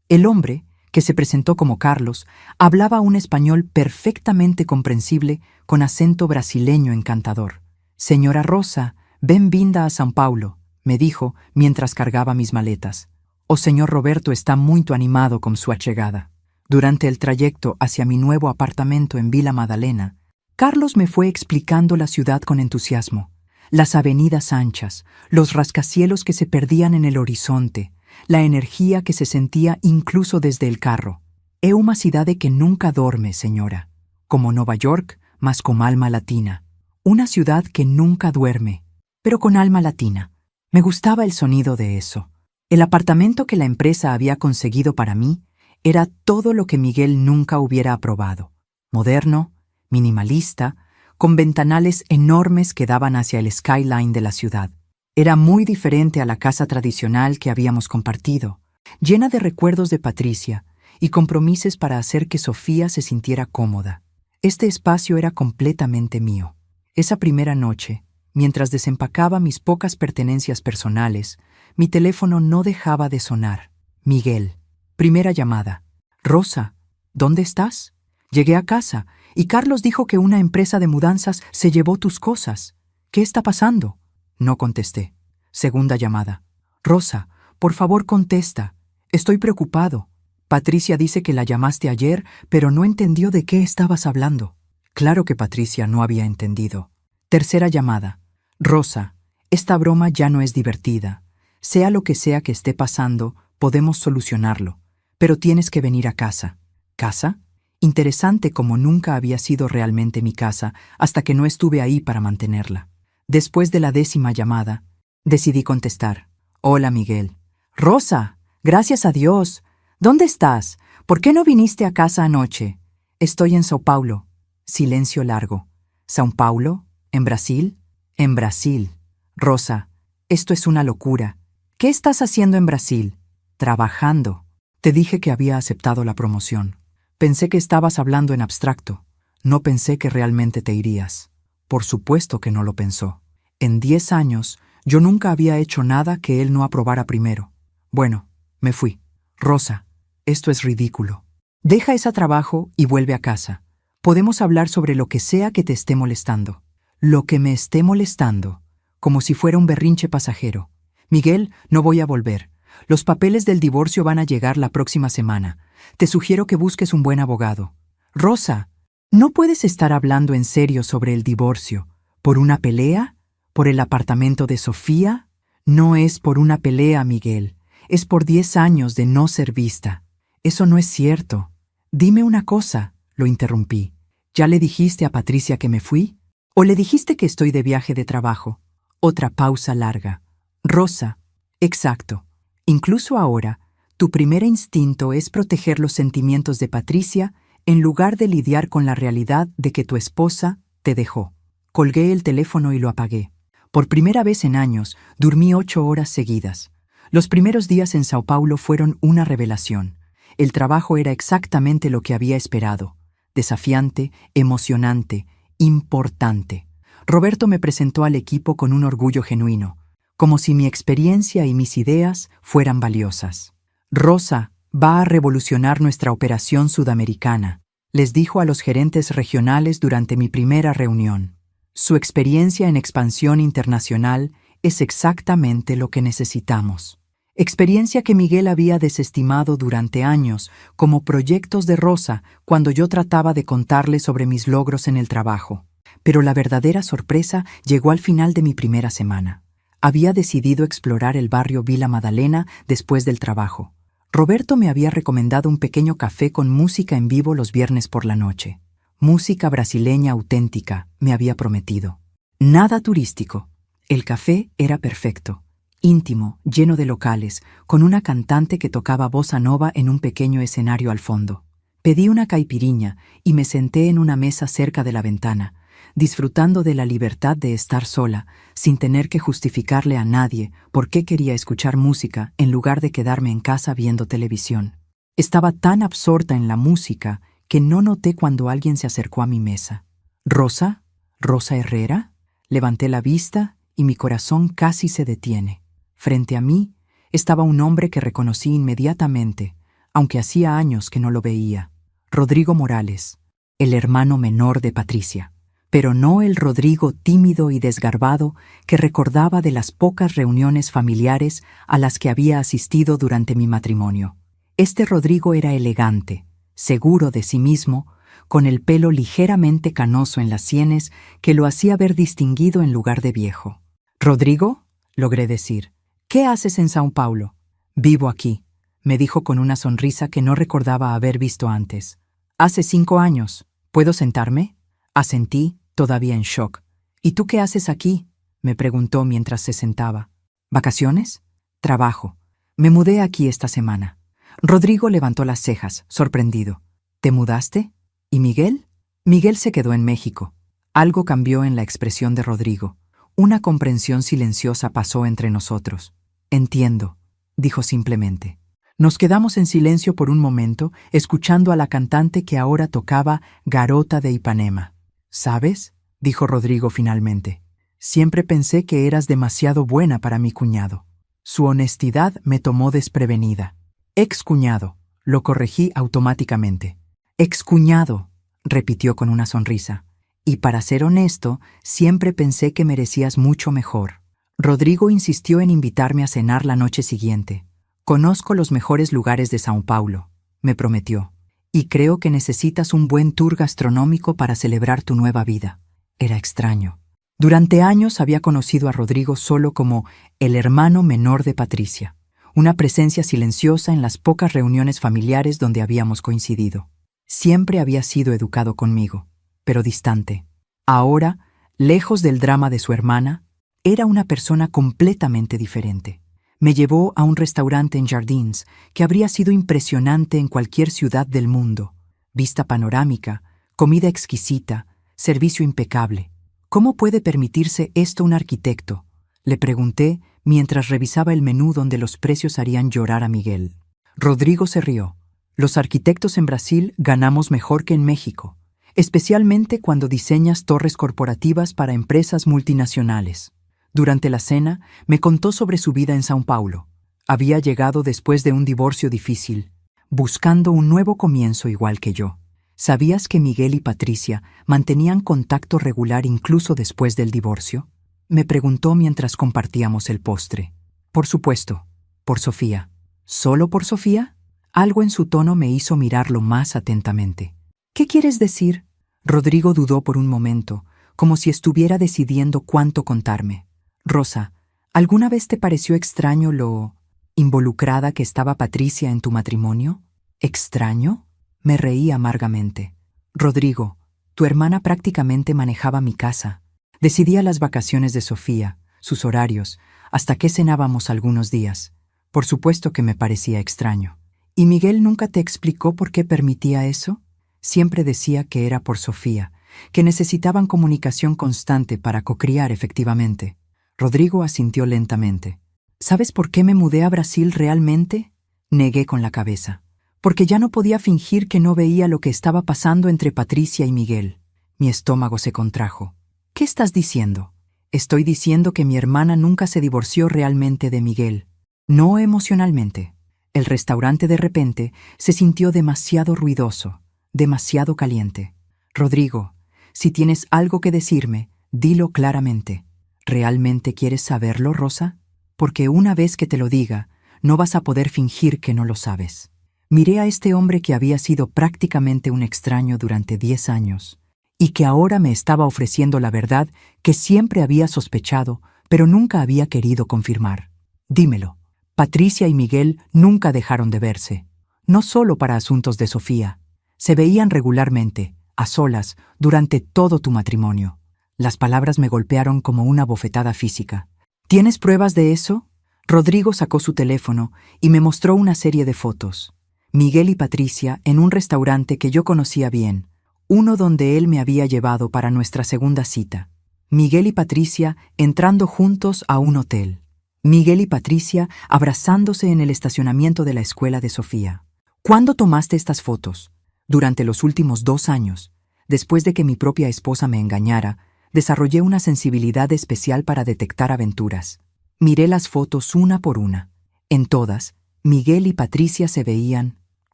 El hombre, que se presentó como Carlos, hablaba un español perfectamente comprensible con acento brasileño encantador. «Señora Rosa, bem-vinda a São Paulo», me dijo mientras cargaba mis maletas. «O señor Roberto está muy animado con su llegada». Durante el trayecto hacia mi nuevo apartamento en Vila Madalena, Carlos me fue explicando la ciudad con entusiasmo. Las avenidas anchas, los rascacielos que se perdían en el horizonte, la energía que se sentía incluso desde el carro. É una ciudad que nunca dorme, señora. Como Nueva York, mas con alma latina. Una ciudad que nunca duerme, pero con alma latina. Me gustaba el sonido de eso. El apartamento que la empresa había conseguido para mí era todo lo que Miguel nunca hubiera aprobado. Moderno, minimalista, con ventanales enormes que daban hacia el skyline de la ciudad. Era muy diferente a la casa tradicional que habíamos compartido, llena de recuerdos de Patricia y compromisos para hacer que Sofía se sintiera cómoda. Este espacio era completamente mío. Esa primera noche, mientras desempacaba mis pocas pertenencias personales, mi teléfono no dejaba de sonar. Miguel. Primera llamada. Rosa, ¿dónde estás? Llegué a casa y Carlos dijo que una empresa de mudanzas se llevó tus cosas. ¿Qué está pasando? No contesté. Segunda llamada. Rosa, por favor contesta. Estoy preocupado. Patricia dice que la llamaste ayer, pero no entendió de qué estabas hablando. Claro que Patricia no había entendido. Tercera llamada. Rosa, esta broma ya no es divertida. Sea lo que sea que esté pasando, podemos solucionarlo. Pero tienes que venir a casa. ¿Casa? Interesante como nunca había sido realmente mi casa hasta que no estuve ahí para mantenerla. Después de la 10ª llamada, decidí contestar. Hola, Miguel. Rosa, gracias a Dios. ¿Dónde estás? ¿Por qué no viniste a casa anoche? Estoy en Sao Paulo. Silencio largo. ¿Sao Paulo? ¿En Brasil? En Brasil. Rosa, esto es una locura. ¿Qué estás haciendo en Brasil? Trabajando. Te dije que había aceptado la promoción. Pensé que estabas hablando en abstracto. No pensé que realmente te irías. Por supuesto que no lo pensó. En 10 años, yo nunca había hecho nada que él no aprobara primero. Bueno, me fui. Rosa, esto es ridículo. Deja ese trabajo y vuelve a casa. Podemos hablar sobre lo que sea que te esté molestando. Lo que me esté molestando, como si fuera un berrinche pasajero. Miguel, no voy a volver. Los papeles del divorcio van a llegar la próxima semana. Te sugiero que busques un buen abogado. Rosa, no puedes estar hablando en serio sobre el divorcio. ¿Por una pelea? ¿Por el apartamento de Sofía? No es por una pelea, Miguel. Es por 10 años de no ser vista. Eso no es cierto. Dime una cosa, lo interrumpí. ¿Ya le dijiste a Patricia que me fui? ¿O le dijiste que estoy de viaje de trabajo? Otra pausa larga. Rosa, exacto. Incluso ahora, tu primer instinto es proteger los sentimientos de Patricia en lugar de lidiar con la realidad de que tu esposa te dejó. Colgué el teléfono y lo apagué. Por primera vez en años, dormí 8 horas seguidas. Los primeros días en Sao Paulo fueron una revelación. El trabajo era exactamente lo que había esperado. Desafiante, emocionante, importante. Roberto me presentó al equipo con un orgullo genuino, como si mi experiencia y mis ideas fueran valiosas. Rosa va a revolucionar nuestra operación sudamericana, les dijo a los gerentes regionales durante mi primera reunión. Su experiencia en expansión internacional es exactamente lo que necesitamos. Experiencia que Miguel había desestimado durante años como proyectos de Rosa cuando yo trataba de contarle sobre mis logros en el trabajo. Pero la verdadera sorpresa llegó al final de mi primera semana. Había decidido explorar el barrio Vila Madalena después del trabajo. Roberto me había recomendado un pequeño café con música en vivo los viernes por la noche. Música brasileña auténtica, me había prometido. Nada turístico. El café era perfecto. Íntimo, lleno de locales, con una cantante que tocaba bossa nova en un pequeño escenario al fondo. Pedí una caipiriña y me senté en una mesa cerca de la ventana, disfrutando de la libertad de estar sola, sin tener que justificarle a nadie por qué quería escuchar música en lugar de quedarme en casa viendo televisión. Estaba tan absorta en la música que no noté cuando alguien se acercó a mi mesa. ¿Rosa? ¿Rosa Herrera? Levanté la vista y mi corazón casi se detiene. Frente a mí estaba un hombre que reconocí inmediatamente, aunque hacía años que no lo veía. Rodrigo Morales, el hermano menor de Patricia. Pero no el Rodrigo tímido y desgarbado que recordaba de las pocas reuniones familiares a las que había asistido durante mi matrimonio. Este Rodrigo era elegante, seguro de sí mismo, con el pelo ligeramente canoso en las sienes que lo hacía ver distinguido en lugar de viejo. «¿Rodrigo?», logré decir. «¿Qué haces en Sao Paulo?» «Vivo aquí», me dijo con una sonrisa que no recordaba haber visto antes. «Hace 5 años. ¿Puedo sentarme?» Asentí, todavía en shock. «¿Y tú qué haces aquí?», me preguntó mientras se sentaba. «¿Vacaciones?» «Trabajo. Me mudé aquí esta semana». Rodrigo levantó las cejas, sorprendido. «¿Te mudaste? ¿Y Miguel?» Miguel se quedó en México. Algo cambió en la expresión de Rodrigo. Una comprensión silenciosa pasó entre nosotros. «Entiendo», dijo simplemente. Nos quedamos en silencio por un momento, escuchando a la cantante que ahora tocaba Garota de Ipanema. «¿Sabes?», dijo Rodrigo finalmente. «Siempre pensé que eras demasiado buena para mi cuñado». Su honestidad me tomó desprevenida. «Ex-cuñado», lo corregí automáticamente. «Ex-cuñado», repitió con una sonrisa. «Y para ser honesto, siempre pensé que merecías mucho mejor». Rodrigo insistió en invitarme a cenar la noche siguiente. Conozco los mejores lugares de São Paulo, me prometió, y creo que necesitas un buen tour gastronómico para celebrar tu nueva vida. Era extraño. Durante años había conocido a Rodrigo solo como el hermano menor de Patricia, una presencia silenciosa en las pocas reuniones familiares donde habíamos coincidido. Siempre había sido educado conmigo, pero distante. Ahora, lejos del drama de su hermana, era una persona completamente diferente. Me llevó a un restaurante en Jardins que habría sido impresionante en cualquier ciudad del mundo. Vista panorámica, comida exquisita, servicio impecable. ¿Cómo puede permitirse esto un arquitecto?, le pregunté mientras revisaba el menú donde los precios harían llorar a Miguel. Rodrigo se rió. Los arquitectos en Brasil ganamos mejor que en México, especialmente cuando diseñas torres corporativas para empresas multinacionales. Durante la cena, me contó sobre su vida en São Paulo. Había llegado después de un divorcio difícil, buscando un nuevo comienzo igual que yo. ¿Sabías que Miguel y Patricia mantenían contacto regular incluso después del divorcio? Me preguntó mientras compartíamos el postre. Por supuesto, por Sofía. ¿Solo por Sofía? Algo en su tono me hizo mirarlo más atentamente. ¿Qué quieres decir? Rodrigo dudó por un momento, como si estuviera decidiendo cuánto contarme. Rosa, ¿alguna vez te pareció extraño lo involucrada que estaba Patricia en tu matrimonio? ¿Extraño? Me reí amargamente. Rodrigo, tu hermana prácticamente manejaba mi casa. Decidía las vacaciones de Sofía, sus horarios, hasta qué cenábamos algunos días. Por supuesto que me parecía extraño. ¿Y Miguel nunca te explicó por qué permitía eso? Siempre decía que era por Sofía, que necesitaban comunicación constante para cocriar efectivamente. Rodrigo asintió lentamente. ¿Sabes por qué me mudé a Brasil realmente? Negué con la cabeza. Porque ya no podía fingir que no veía lo que estaba pasando entre Patricia y Miguel. Mi estómago se contrajo. ¿Qué estás diciendo? Estoy diciendo que mi hermana nunca se divorció realmente de Miguel. No emocionalmente. El restaurante de repente se sintió demasiado ruidoso, demasiado caliente. Rodrigo, si tienes algo que decirme, dilo claramente. ¿Realmente quieres saberlo, Rosa? Porque una vez que te lo diga, no vas a poder fingir que no lo sabes. Miré a este hombre que había sido prácticamente un extraño durante 10 años y que ahora me estaba ofreciendo la verdad que siempre había sospechado, pero nunca había querido confirmar. Dímelo. Patricia y Miguel nunca dejaron de verse, no solo para asuntos de Sofía. Se veían regularmente, a solas, durante todo tu matrimonio. Las palabras me golpearon como una bofetada física. ¿Tienes pruebas de eso? Rodrigo sacó su teléfono y me mostró una serie de fotos. Miguel y Patricia en un restaurante que yo conocía bien, uno donde él me había llevado para nuestra segunda cita. Miguel y Patricia entrando juntos a un hotel. Miguel y Patricia abrazándose en el estacionamiento de la escuela de Sofía. ¿Cuándo tomaste estas fotos? Durante los últimos 2 años. Después de que mi propia esposa me engañara, desarrollé una sensibilidad especial para detectar aventuras. Miré las fotos una por una. En todas, Miguel y Patricia se veían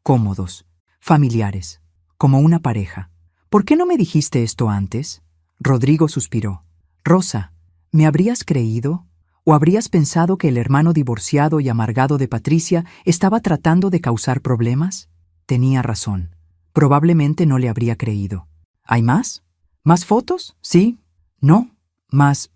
cómodos, familiares, como una pareja. ¿Por qué no me dijiste esto antes? Rodrigo suspiró. Rosa, ¿me habrías creído? ¿O habrías pensado que el hermano divorciado y amargado de Patricia estaba tratando de causar problemas? Tenía razón. Probablemente no le habría creído. ¿Hay más? ¿Más fotos? Sí. No. Más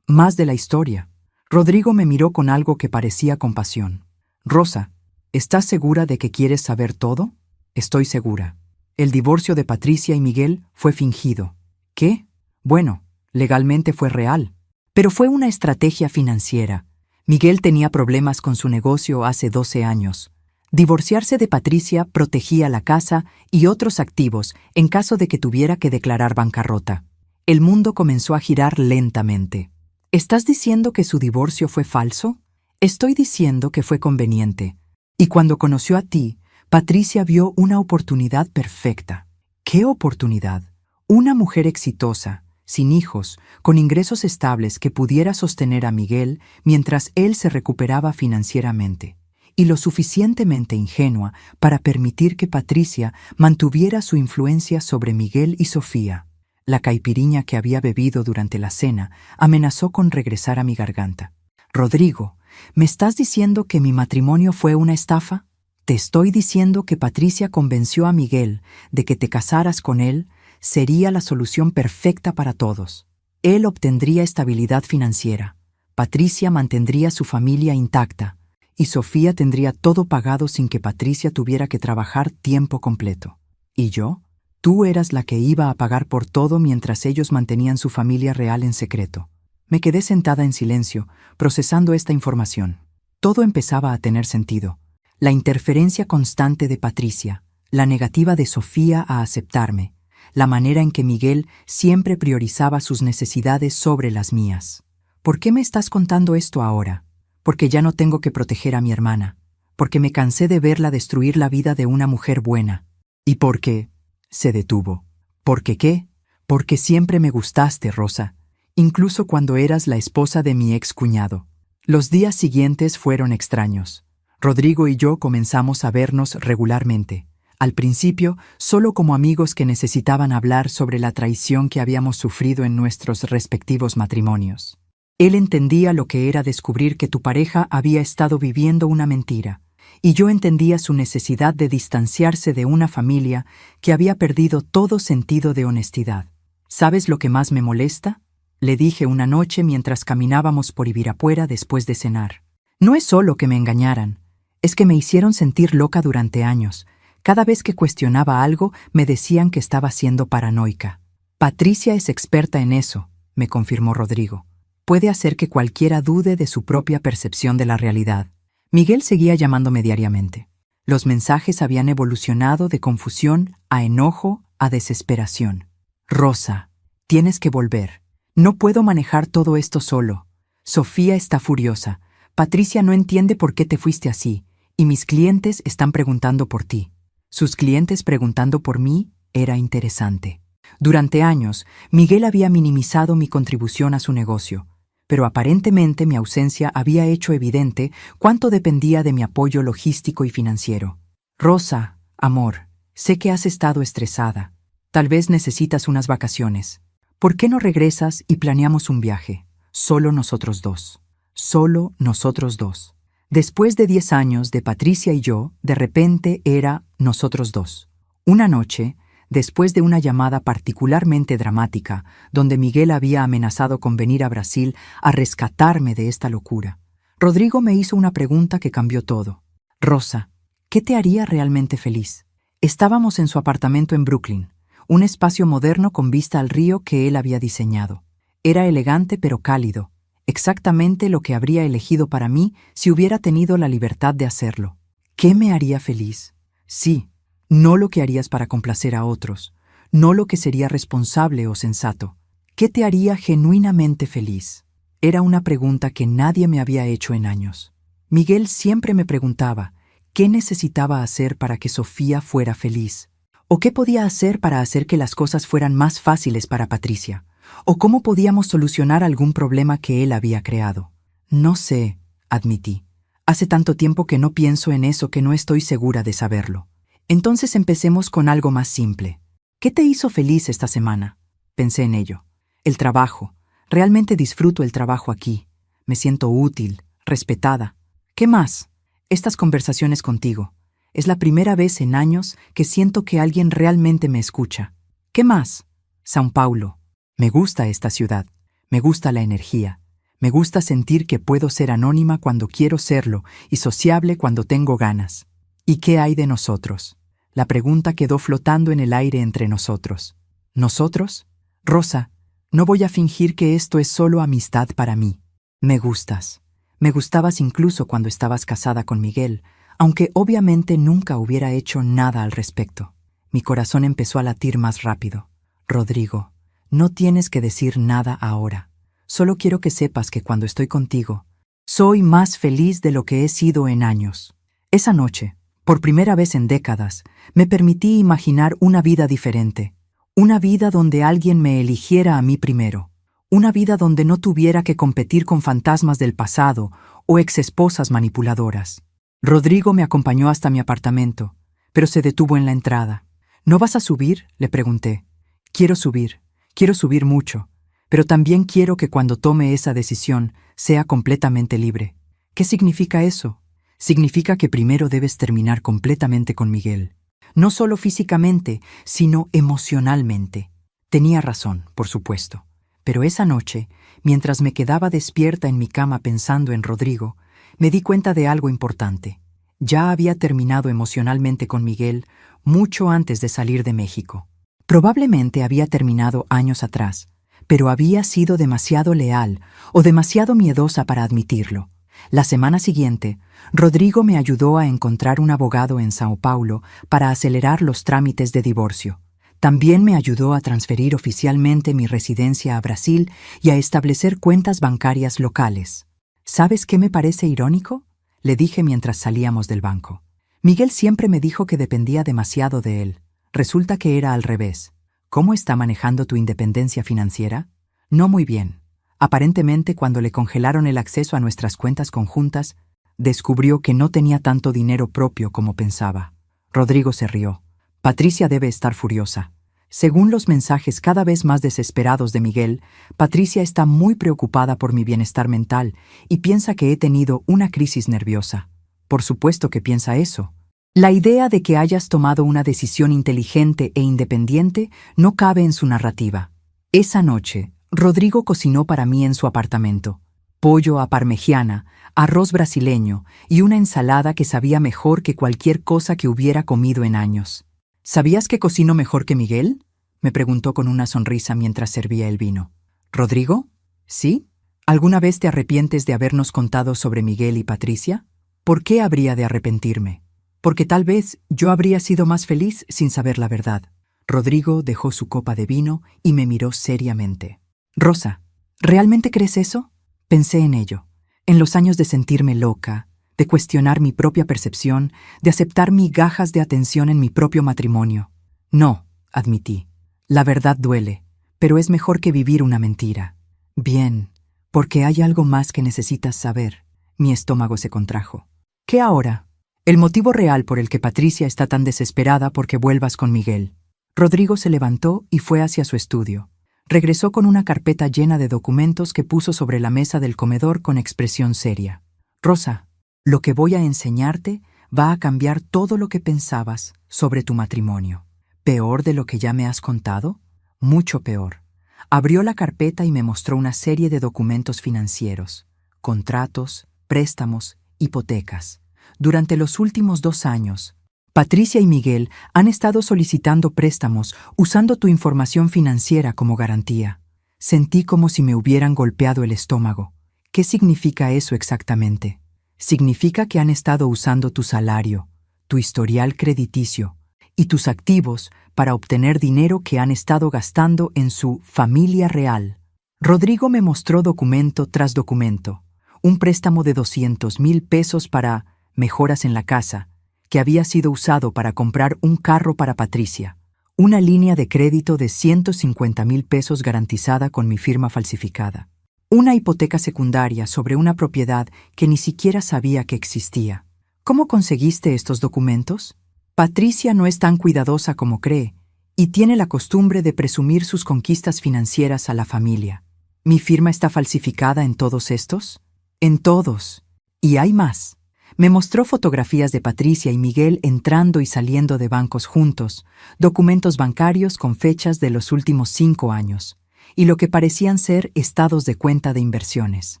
de la historia. Rodrigo me miró con algo que parecía compasión. Rosa, ¿estás segura de que quieres saber todo? Estoy segura. El divorcio de Patricia y Miguel fue fingido. ¿Qué? Bueno, legalmente fue real. Pero fue una estrategia financiera. Miguel tenía problemas con su negocio hace 12 años. Divorciarse de Patricia protegía la casa y otros activos en caso de que tuviera que declarar bancarrota. El mundo comenzó a girar lentamente. ¿Estás diciendo que su divorcio fue falso? Estoy diciendo que fue conveniente. Y cuando conoció a ti, Patricia vio una oportunidad perfecta. ¿Qué oportunidad? Una mujer exitosa, sin hijos, con ingresos estables que pudiera sostener a Miguel mientras él se recuperaba financieramente. Y lo suficientemente ingenua para permitir que Patricia mantuviera su influencia sobre Miguel y Sofía. La caipiriña que había bebido durante la cena amenazó con regresar a mi garganta. Rodrigo, ¿Me estás diciendo que mi matrimonio fue una estafa? Te estoy diciendo que Patricia convenció a Miguel de que te casaras con él sería la solución perfecta para todos. Él obtendría estabilidad financiera, Patricia mantendría su familia intacta y Sofía tendría todo pagado sin que Patricia tuviera que trabajar tiempo completo. ¿Y yo? Tú eras la que iba a pagar por todo mientras ellos mantenían su familia real en secreto. Me quedé sentada en silencio, procesando esta información. Todo empezaba a tener sentido. La interferencia constante de Patricia, la negativa de Sofía a aceptarme, la manera en que Miguel siempre priorizaba sus necesidades sobre las mías. ¿Por qué me estás contando esto ahora? Porque ya no tengo que proteger a mi hermana, porque me cansé de verla destruir la vida de una mujer buena. ¿Y por qué? Se detuvo. ¿Por qué qué? Porque siempre me gustaste, Rosa, incluso cuando eras la esposa de mi excuñado. Los días siguientes fueron extraños. Rodrigo y yo comenzamos a vernos regularmente. Al principio, solo como amigos que necesitaban hablar sobre la traición que habíamos sufrido en nuestros respectivos matrimonios. Él entendía lo que era descubrir que tu pareja había estado viviendo una mentira, y yo entendía su necesidad de distanciarse de una familia que había perdido todo sentido de honestidad. ¿Sabes lo que más me molesta?, le dije una noche mientras caminábamos por Ibirapuera después de cenar. No es solo que me engañaran, es que me hicieron sentir loca durante años. Cada vez que cuestionaba algo, me decían que estaba siendo paranoica. Patricia es experta en eso, me confirmó Rodrigo. Puede hacer que cualquiera dude de su propia percepción de la realidad. Miguel seguía llamándome diariamente. Los mensajes habían evolucionado de confusión a enojo a desesperación. Rosa, tienes que volver. No puedo manejar todo esto solo. Sofía está furiosa. Patricia no entiende por qué te fuiste así, y mis clientes están preguntando por ti. Sus clientes preguntando por mí era interesante. Durante años, Miguel había minimizado mi contribución a su negocio, pero aparentemente mi ausencia había hecho evidente cuánto dependía de mi apoyo logístico y financiero. Rosa, amor, sé que has estado estresada. Tal vez necesitas unas vacaciones. ¿Por qué no regresas y planeamos un viaje? Solo nosotros dos. Solo nosotros dos. Después de 10 años de Patricia y yo, de repente era nosotros dos. Una noche, después de una llamada particularmente dramática, donde Miguel había amenazado con venir a Brasil a rescatarme de esta locura, Rodrigo me hizo una pregunta que cambió todo. Rosa, ¿qué te haría realmente feliz? Estábamos en su apartamento en Brooklyn, un espacio moderno con vista al río que él había diseñado. Era elegante pero cálido, exactamente lo que habría elegido para mí si hubiera tenido la libertad de hacerlo. ¿Qué me haría feliz? Sí, no lo que harías para complacer a otros, no lo que sería responsable o sensato. ¿Qué te haría genuinamente feliz? Era una pregunta que nadie me había hecho en años. Miguel siempre me preguntaba qué necesitaba hacer para que Sofía fuera feliz, o qué podía hacer para hacer que las cosas fueran más fáciles para Patricia, o cómo podíamos solucionar algún problema que él había creado. No sé, admití. Hace tanto tiempo que no pienso en eso que no estoy segura de saberlo. Entonces empecemos con algo más simple. ¿Qué te hizo feliz esta semana? Pensé en ello. El trabajo. Realmente disfruto el trabajo aquí. Me siento útil, respetada. ¿Qué más? Estas conversaciones contigo. Es la primera vez en años que siento que alguien realmente me escucha. ¿Qué más? São Paulo. Me gusta esta ciudad. Me gusta la energía. Me gusta sentir que puedo ser anónima cuando quiero serlo y sociable cuando tengo ganas. ¿Y qué hay de nosotros? La pregunta quedó flotando en el aire entre nosotros. ¿Nosotros? Rosa, no voy a fingir que esto es solo amistad para mí. Me gustas. Me gustabas incluso cuando estabas casada con Miguel, aunque obviamente nunca hubiera hecho nada al respecto. Mi corazón empezó a latir más rápido. Rodrigo, no tienes que decir nada ahora. Solo quiero que sepas que cuando estoy contigo, soy más feliz de lo que he sido en años. Esa noche, por primera vez en décadas, me permití imaginar una vida diferente. Una vida donde alguien me eligiera a mí primero. Una vida donde no tuviera que competir con fantasmas del pasado o exesposas manipuladoras. Rodrigo me acompañó hasta mi apartamento, pero se detuvo en la entrada. ¿No vas a subir?, le pregunté. Quiero subir mucho, pero también quiero que cuando tome esa decisión sea completamente libre. ¿Qué significa eso? Significa que primero debes terminar completamente con Miguel. No solo físicamente, sino emocionalmente. Tenía razón, por supuesto. Pero esa noche, mientras me quedaba despierta en mi cama pensando en Rodrigo, me di cuenta de algo importante. Ya había terminado emocionalmente con Miguel mucho antes de salir de México. Probablemente había terminado años atrás, pero había sido demasiado leal o demasiado miedosa para admitirlo. La semana siguiente, Rodrigo me ayudó a encontrar un abogado en Sao Paulo para acelerar los trámites de divorcio. También me ayudó a transferir oficialmente mi residencia a Brasil y a establecer cuentas bancarias locales. ¿Sabes qué me parece irónico?, le dije mientras salíamos del banco. Miguel siempre me dijo que dependía demasiado de él. Resulta que era al revés. ¿Cómo está manejando tu independencia financiera? No muy bien. Aparentemente, cuando le congelaron el acceso a nuestras cuentas conjuntas, descubrió que no tenía tanto dinero propio como pensaba. Rodrigo se rió. Patricia debe estar furiosa. Según los mensajes cada vez más desesperados de Miguel, Patricia está muy preocupada por mi bienestar mental y piensa que he tenido una crisis nerviosa. Por supuesto que piensa eso. La idea de que hayas tomado una decisión inteligente e independiente no cabe en su narrativa. Esa noche, Rodrigo cocinó para mí en su apartamento. Pollo a parmegiana, arroz brasileño y una ensalada que sabía mejor que cualquier cosa que hubiera comido en años. ¿Sabías que cocino mejor que Miguel?, me preguntó con una sonrisa mientras servía el vino. ¿Rodrigo? ¿Sí? ¿Alguna vez te arrepientes de habernos contado sobre Miguel y Patricia? ¿Por qué habría de arrepentirme? Porque tal vez yo habría sido más feliz sin saber la verdad. Rodrigo dejó su copa de vino y me miró seriamente. Rosa, ¿realmente crees eso? Pensé en ello, en los años de sentirme loca, de cuestionar mi propia percepción, de aceptar migajas de atención en mi propio matrimonio. No, admití. La verdad duele, pero es mejor que vivir una mentira. Bien, porque hay algo más que necesitas saber. Mi estómago se contrajo. ¿Qué ahora? El motivo real por el que Patricia está tan desesperada porque vuelvas con Miguel. Rodrigo se levantó y fue hacia su estudio. Regresó con una carpeta llena de documentos que puso sobre la mesa del comedor con expresión seria. Rosa, lo que voy a enseñarte va a cambiar todo lo que pensabas sobre tu matrimonio. ¿Peor de lo que ya me has contado? Mucho peor. Abrió la carpeta y me mostró una serie de documentos financieros, contratos, préstamos, hipotecas. Durante los últimos 2 años, Patricia y Miguel han estado solicitando préstamos usando tu información financiera como garantía. Sentí como si me hubieran golpeado el estómago. ¿Qué significa eso exactamente? Significa que han estado usando tu salario, tu historial crediticio y tus activos para obtener dinero que han estado gastando en su familia real. Rodrigo me mostró documento tras documento. Un préstamo de 200,000 pesos para mejoras en la casa, que había sido usado para comprar un carro para Patricia. Una línea de crédito de 150,000 pesos garantizada con mi firma falsificada. Una hipoteca secundaria sobre una propiedad que ni siquiera sabía que existía. ¿Cómo conseguiste estos documentos? Patricia no es tan cuidadosa como cree y tiene la costumbre de presumir sus conquistas financieras a la familia. ¿Mi firma está falsificada en todos estos? En todos. Y hay más. Me mostró fotografías de Patricia y Miguel entrando y saliendo de bancos juntos, documentos bancarios con fechas de los últimos 5 años, y lo que parecían ser estados de cuenta de inversiones.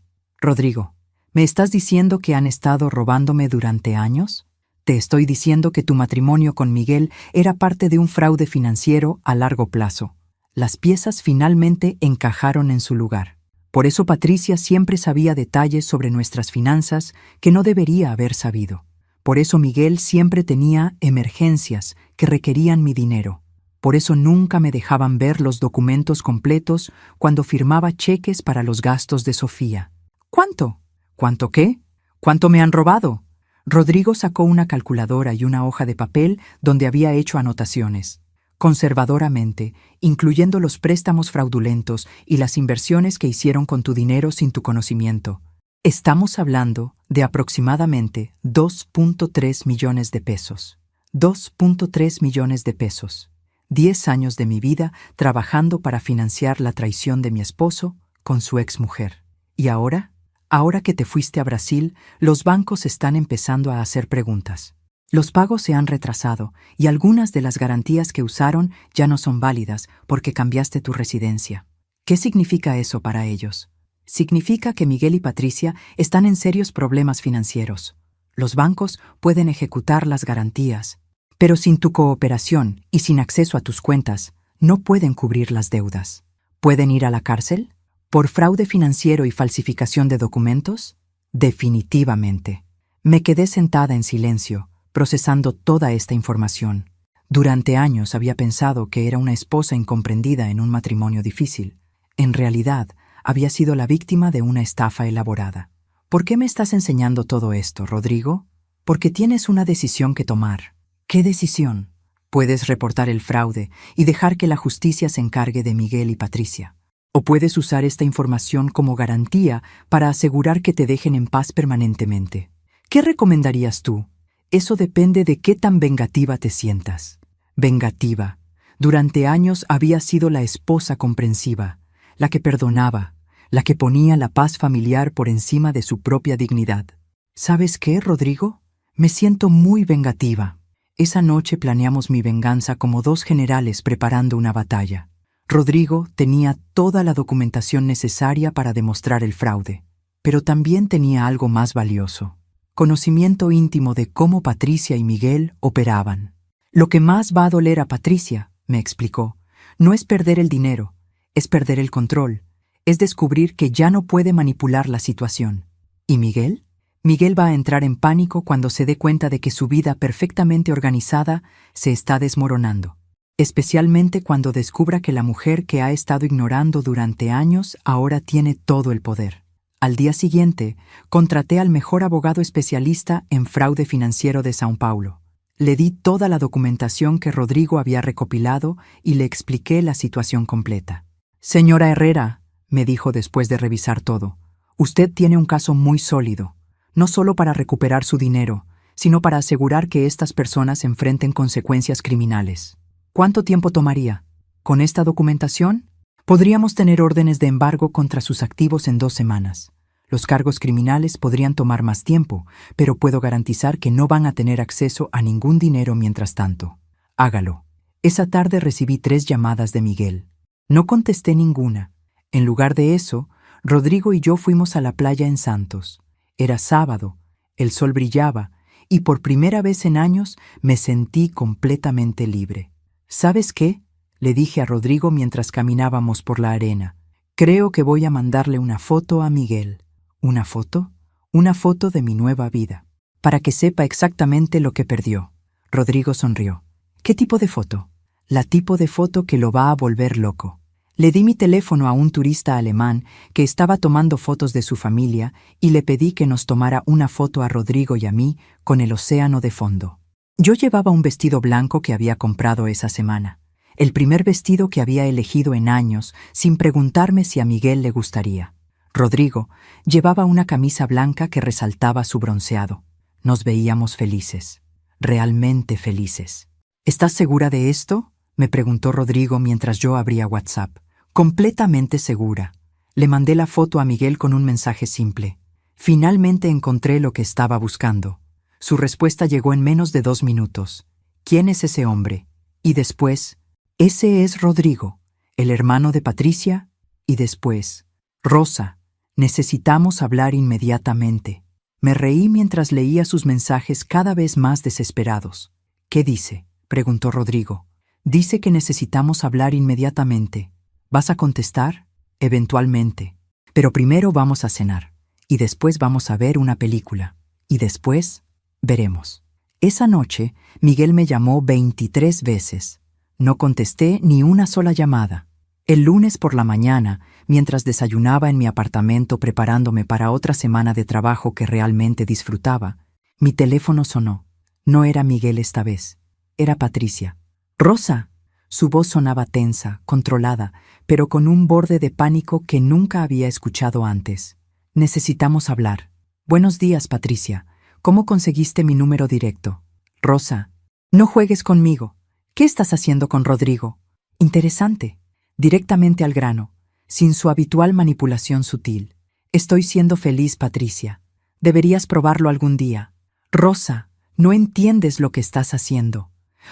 Rodrigo, ¿me estás diciendo que han estado robándome durante años? Te estoy diciendo que tu matrimonio con Miguel era parte de un fraude financiero a largo plazo. Las piezas finalmente encajaron en su lugar. Por eso Patricia siempre sabía detalles sobre nuestras finanzas que no debería haber sabido. Por eso Miguel siempre tenía emergencias que requerían mi dinero. Por eso nunca me dejaban ver los documentos completos cuando firmaba cheques para los gastos de Sofía. ¿Cuánto? ¿Cuánto qué? ¿Cuánto me han robado? Rodrigo sacó una calculadora y una hoja de papel donde había hecho anotaciones. Conservadoramente, incluyendo los préstamos fraudulentos y las inversiones que hicieron con tu dinero sin tu conocimiento. Estamos hablando de aproximadamente 2.3 millones de pesos. 2.3 millones de pesos. 10 años de mi vida trabajando para financiar la traición de mi esposo con su exmujer. ¿Y ahora? Ahora que te fuiste a Brasil, los bancos están empezando a hacer preguntas. Los pagos se han retrasado y algunas de las garantías que usaron ya no son válidas porque cambiaste tu residencia. ¿Qué significa eso para ellos? Significa que Miguel y Patricia están en serios problemas financieros. Los bancos pueden ejecutar las garantías, pero sin tu cooperación y sin acceso a tus cuentas, no pueden cubrir las deudas. ¿Pueden ir a la cárcel? ¿Por fraude financiero y falsificación de documentos? Definitivamente. Me quedé sentada en silencio, procesando toda esta información. Durante años había pensado que era una esposa incomprendida en un matrimonio difícil. En realidad, había sido la víctima de una estafa elaborada. ¿Por qué me estás enseñando todo esto, Rodrigo? Porque tienes una decisión que tomar. ¿Qué decisión? Puedes reportar el fraude y dejar que la justicia se encargue de Miguel y Patricia. O puedes usar esta información como garantía para asegurar que te dejen en paz permanentemente. ¿Qué recomendarías tú? Eso depende de qué tan vengativa te sientas. Vengativa. Durante años había sido la esposa comprensiva, la que perdonaba, la que ponía la paz familiar por encima de su propia dignidad. ¿Sabes qué, Rodrigo? Me siento muy vengativa. Esa noche planeamos mi venganza como dos generales preparando una batalla. Rodrigo tenía toda la documentación necesaria para demostrar el fraude, pero también tenía algo más valioso: conocimiento íntimo de cómo Patricia y Miguel operaban. Lo que más va a doler a Patricia, me explicó, no es perder el dinero, es perder el control, es descubrir que ya no puede manipular la situación. ¿Y Miguel? Miguel va a entrar en pánico cuando se dé cuenta de que su vida perfectamente organizada se está desmoronando, especialmente cuando descubra que la mujer que ha estado ignorando durante años ahora tiene todo el poder. Al día siguiente, contraté al mejor abogado especialista en fraude financiero de São Paulo. Le di toda la documentación que Rodrigo había recopilado y le expliqué la situación completa. «Señora Herrera», me dijo después de revisar todo, «usted tiene un caso muy sólido, no solo para recuperar su dinero, sino para asegurar que estas personas enfrenten consecuencias criminales. ¿Cuánto tiempo tomaría? ¿Con esta documentación? Podríamos tener órdenes de embargo contra sus activos en 2 semanas. Los cargos criminales podrían tomar más tiempo, pero puedo garantizar que no van a tener acceso a ningún dinero mientras tanto. Hágalo». Esa tarde recibí 3 llamadas de Miguel. No contesté ninguna. En lugar de eso, Rodrigo y yo fuimos a la playa en Santos. Era sábado, el sol brillaba, y por primera vez en años me sentí completamente libre. ¿Sabes qué?, le dije a Rodrigo mientras caminábamos por la arena. Creo que voy a mandarle una foto a Miguel. ¿Una foto? Una foto de mi nueva vida, para que sepa exactamente lo que perdió. Rodrigo sonrió. ¿Qué tipo de foto? La tipo de foto que lo va a volver loco. Le di mi teléfono a un turista alemán que estaba tomando fotos de su familia y le pedí que nos tomara una foto a Rodrigo y a mí con el océano de fondo. Yo llevaba un vestido blanco que había comprado esa semana, el primer vestido que había elegido en años sin preguntarme si a Miguel le gustaría. Rodrigo llevaba una camisa blanca que resaltaba su bronceado. Nos veíamos felices, realmente felices. ¿Estás segura de esto?, me preguntó Rodrigo mientras yo abría WhatsApp. Completamente segura. Le mandé la foto a Miguel con un mensaje simple. Finalmente encontré lo que estaba buscando. Su respuesta llegó en menos de 2 minutos. ¿Quién es ese hombre? Y después, ese es Rodrigo, el hermano de Patricia. Y después, Rosa, necesitamos hablar inmediatamente. Me reí mientras leía sus mensajes cada vez más desesperados. ¿Qué dice?, preguntó Rodrigo. Dice que necesitamos hablar inmediatamente. ¿Vas a contestar? Eventualmente. Pero primero vamos a cenar. Y después vamos a ver una película. Y después veremos. Esa noche, Miguel me llamó 23 veces. No contesté ni una sola llamada. El lunes por la mañana, mientras desayunaba en mi apartamento preparándome para otra semana de trabajo que realmente disfrutaba, mi teléfono sonó. No era Miguel esta vez. Era Patricia. «Rosa». Su voz sonaba tensa, controlada, pero con un borde de pánico que nunca había escuchado antes. «Necesitamos hablar». «Buenos días, Patricia. ¿Cómo conseguiste mi número directo?» «Rosa, no juegues conmigo. ¿Qué estás haciendo con Rodrigo?» «Interesante». Directamente al grano, sin su habitual manipulación sutil. Estoy siendo feliz, Patricia. Deberías probarlo algún día. Rosa, no entiendes lo que estás haciendo.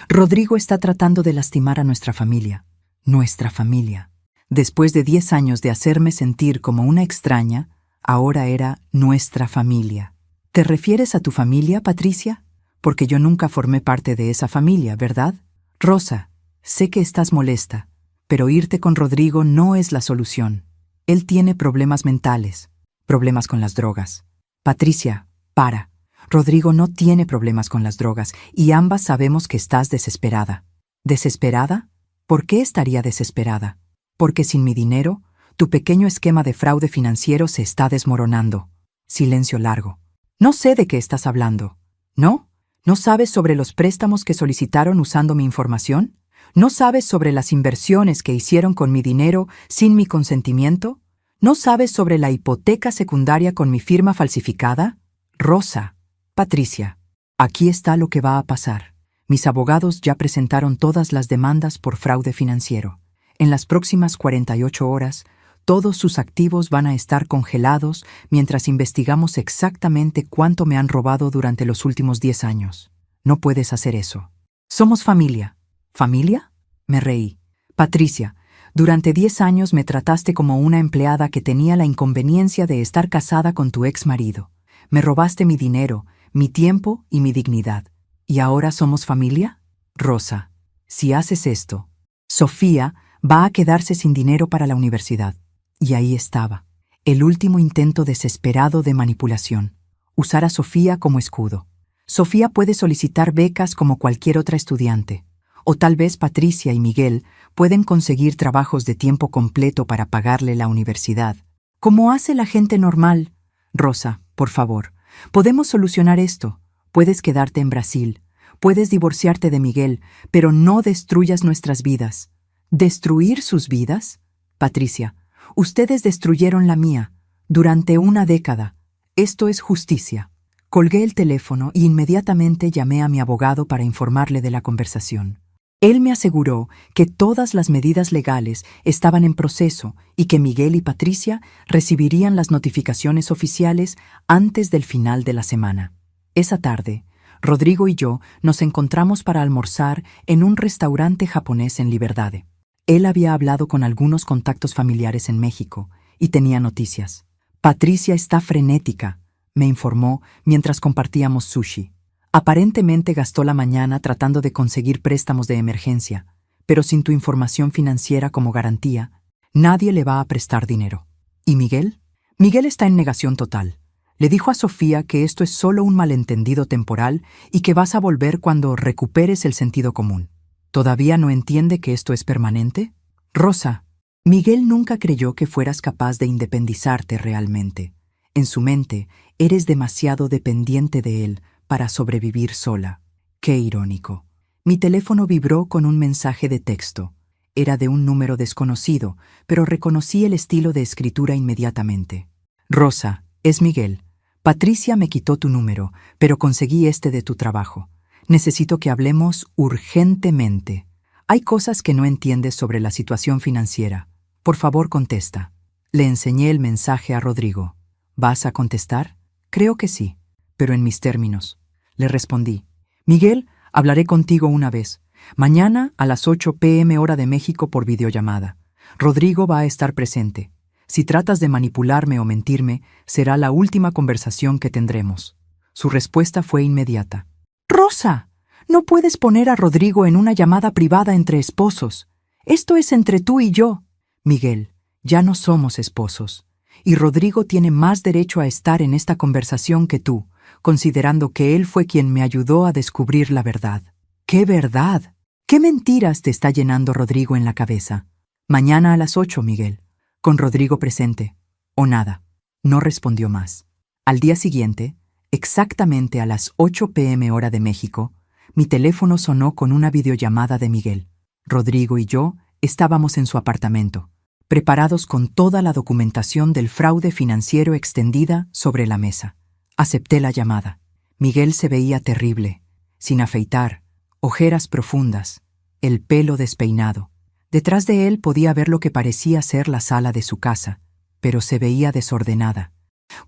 Rodrigo está tratando de lastimar a nuestra familia. Nuestra familia. Después de 10 años de hacerme sentir como una extraña, ahora era nuestra familia. ¿Te refieres a tu familia, Patricia? Porque yo nunca formé parte de esa familia, ¿verdad? Rosa, sé que estás molesta, pero irte con Rodrigo no es la solución. Él tiene problemas mentales, problemas con las drogas. Patricia, para. Rodrigo no tiene problemas con las drogas y ambas sabemos que estás desesperada. ¿Desesperada? ¿Por qué estaría desesperada? Porque sin mi dinero, tu pequeño esquema de fraude financiero se está desmoronando. Silencio largo. No sé de qué estás hablando. ¿No? ¿No sabes sobre los préstamos que solicitaron usando mi información? ¿No sabes sobre las inversiones que hicieron con mi dinero sin mi consentimiento? ¿No sabes sobre la hipoteca secundaria con mi firma falsificada? Rosa, Patricia, aquí está lo que va a pasar. Mis abogados ya presentaron todas las demandas por fraude financiero. En las próximas 48 horas, todos sus activos van a estar congelados mientras investigamos exactamente cuánto me han robado durante los últimos 10 años. No puedes hacer eso. Somos familia. ¿Familia? Me reí. Patricia, durante 10 años me trataste como una empleada que tenía la inconveniencia de estar casada con tu ex marido. Me robaste mi dinero, mi tiempo y mi dignidad. ¿Y ahora somos familia? Rosa, si haces esto, Sofía va a quedarse sin dinero para la universidad. Y ahí estaba, el último intento desesperado de manipulación. Usar a Sofía como escudo. Sofía puede solicitar becas como cualquier otra estudiante. O tal vez Patricia y Miguel pueden conseguir trabajos de tiempo completo para pagarle la universidad. Como hace la gente normal. Rosa, por favor, podemos solucionar esto. Puedes quedarte en Brasil. Puedes divorciarte de Miguel, pero no destruyas nuestras vidas. ¿Destruir sus vidas? Patricia, ustedes destruyeron la mía. Durante una década. Esto es justicia. Colgué el teléfono y inmediatamente llamé a mi abogado para informarle de la conversación. Él me aseguró que todas las medidas legales estaban en proceso y que Miguel y Patricia recibirían las notificaciones oficiales antes del final de la semana. Esa tarde, Rodrigo y yo nos encontramos para almorzar en un restaurante japonés en Liberdade. Él había hablado con algunos contactos familiares en México y tenía noticias. Patricia está frenética, me informó mientras compartíamos sushi. Aparentemente gastó la mañana tratando de conseguir préstamos de emergencia, pero sin tu información financiera como garantía, nadie le va a prestar dinero. ¿Y Miguel? Miguel está en negación total. Le dijo a Sofía que esto es solo un malentendido temporal y que vas a volver cuando recuperes el sentido común. ¿Todavía no entiende que esto es permanente? Rosa, Miguel nunca creyó que fueras capaz de independizarte realmente. En su mente, eres demasiado dependiente de él para sobrevivir sola. Qué irónico. Mi teléfono vibró con un mensaje de texto. Era de un número desconocido, pero reconocí el estilo de escritura inmediatamente. Rosa, es Miguel. Patricia me quitó tu número, pero conseguí este de tu trabajo. Necesito que hablemos urgentemente. Hay cosas que no entiendes sobre la situación financiera. Por favor, contesta. Le enseñé el mensaje a Rodrigo. ¿Vas a contestar? Creo que sí, pero en mis términos. Le respondí. Miguel, hablaré contigo una vez. Mañana a las 8 p.m. hora de México por videollamada. Rodrigo va a estar presente. Si tratas de manipularme o mentirme, será la última conversación que tendremos. Su respuesta fue inmediata. Rosa, no puedes poner a Rodrigo en una llamada privada entre esposos. Esto es entre tú y yo. Miguel, ya no somos esposos. Y Rodrigo tiene más derecho a estar en esta conversación que tú, considerando que él fue quien me ayudó a descubrir la verdad. ¿Qué verdad? ¿Qué mentiras te está llenando Rodrigo en la cabeza? Mañana a las 8, Miguel. Con Rodrigo presente. O nada. No respondió más. Al día siguiente, exactamente a las 8 p.m. hora de México, mi teléfono sonó con una videollamada de Miguel. Rodrigo y yo estábamos en su apartamento, preparados con toda la documentación del fraude financiero extendida sobre la mesa. Acepté la llamada. Miguel se veía terrible, sin afeitar, ojeras profundas, el pelo despeinado. Detrás de él podía ver lo que parecía ser la sala de su casa. pero se veía desordenada,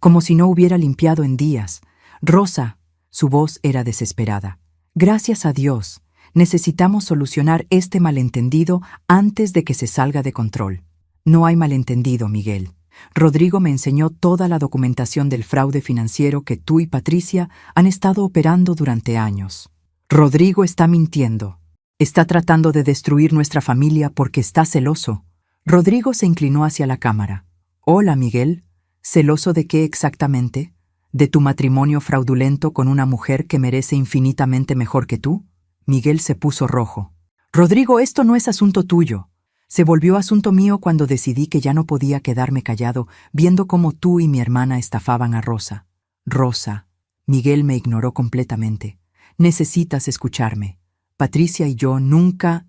como si no hubiera limpiado en días. Rosa, su voz era desesperada. Gracias a Dios, necesitamos solucionar este malentendido antes de que se salga de control. No hay malentendido, Miguel. Rodrigo me enseñó toda la documentación del fraude financiero que tú y Patricia han estado operando durante años. Rodrigo está mintiendo. Está tratando de destruir nuestra familia porque está celoso. Rodrigo se inclinó hacia la cámara. Hola, Miguel. ¿Celoso de qué exactamente? ¿De tu matrimonio fraudulento con una mujer que merece infinitamente mejor que tú? Miguel se puso rojo. Rodrigo, esto no es asunto tuyo. Se volvió asunto mío cuando decidí que ya no podía quedarme callado viendo cómo tú y mi hermana estafaban a Rosa. Rosa. Miguel me ignoró completamente. Necesitas escucharme. Patricia y yo nunca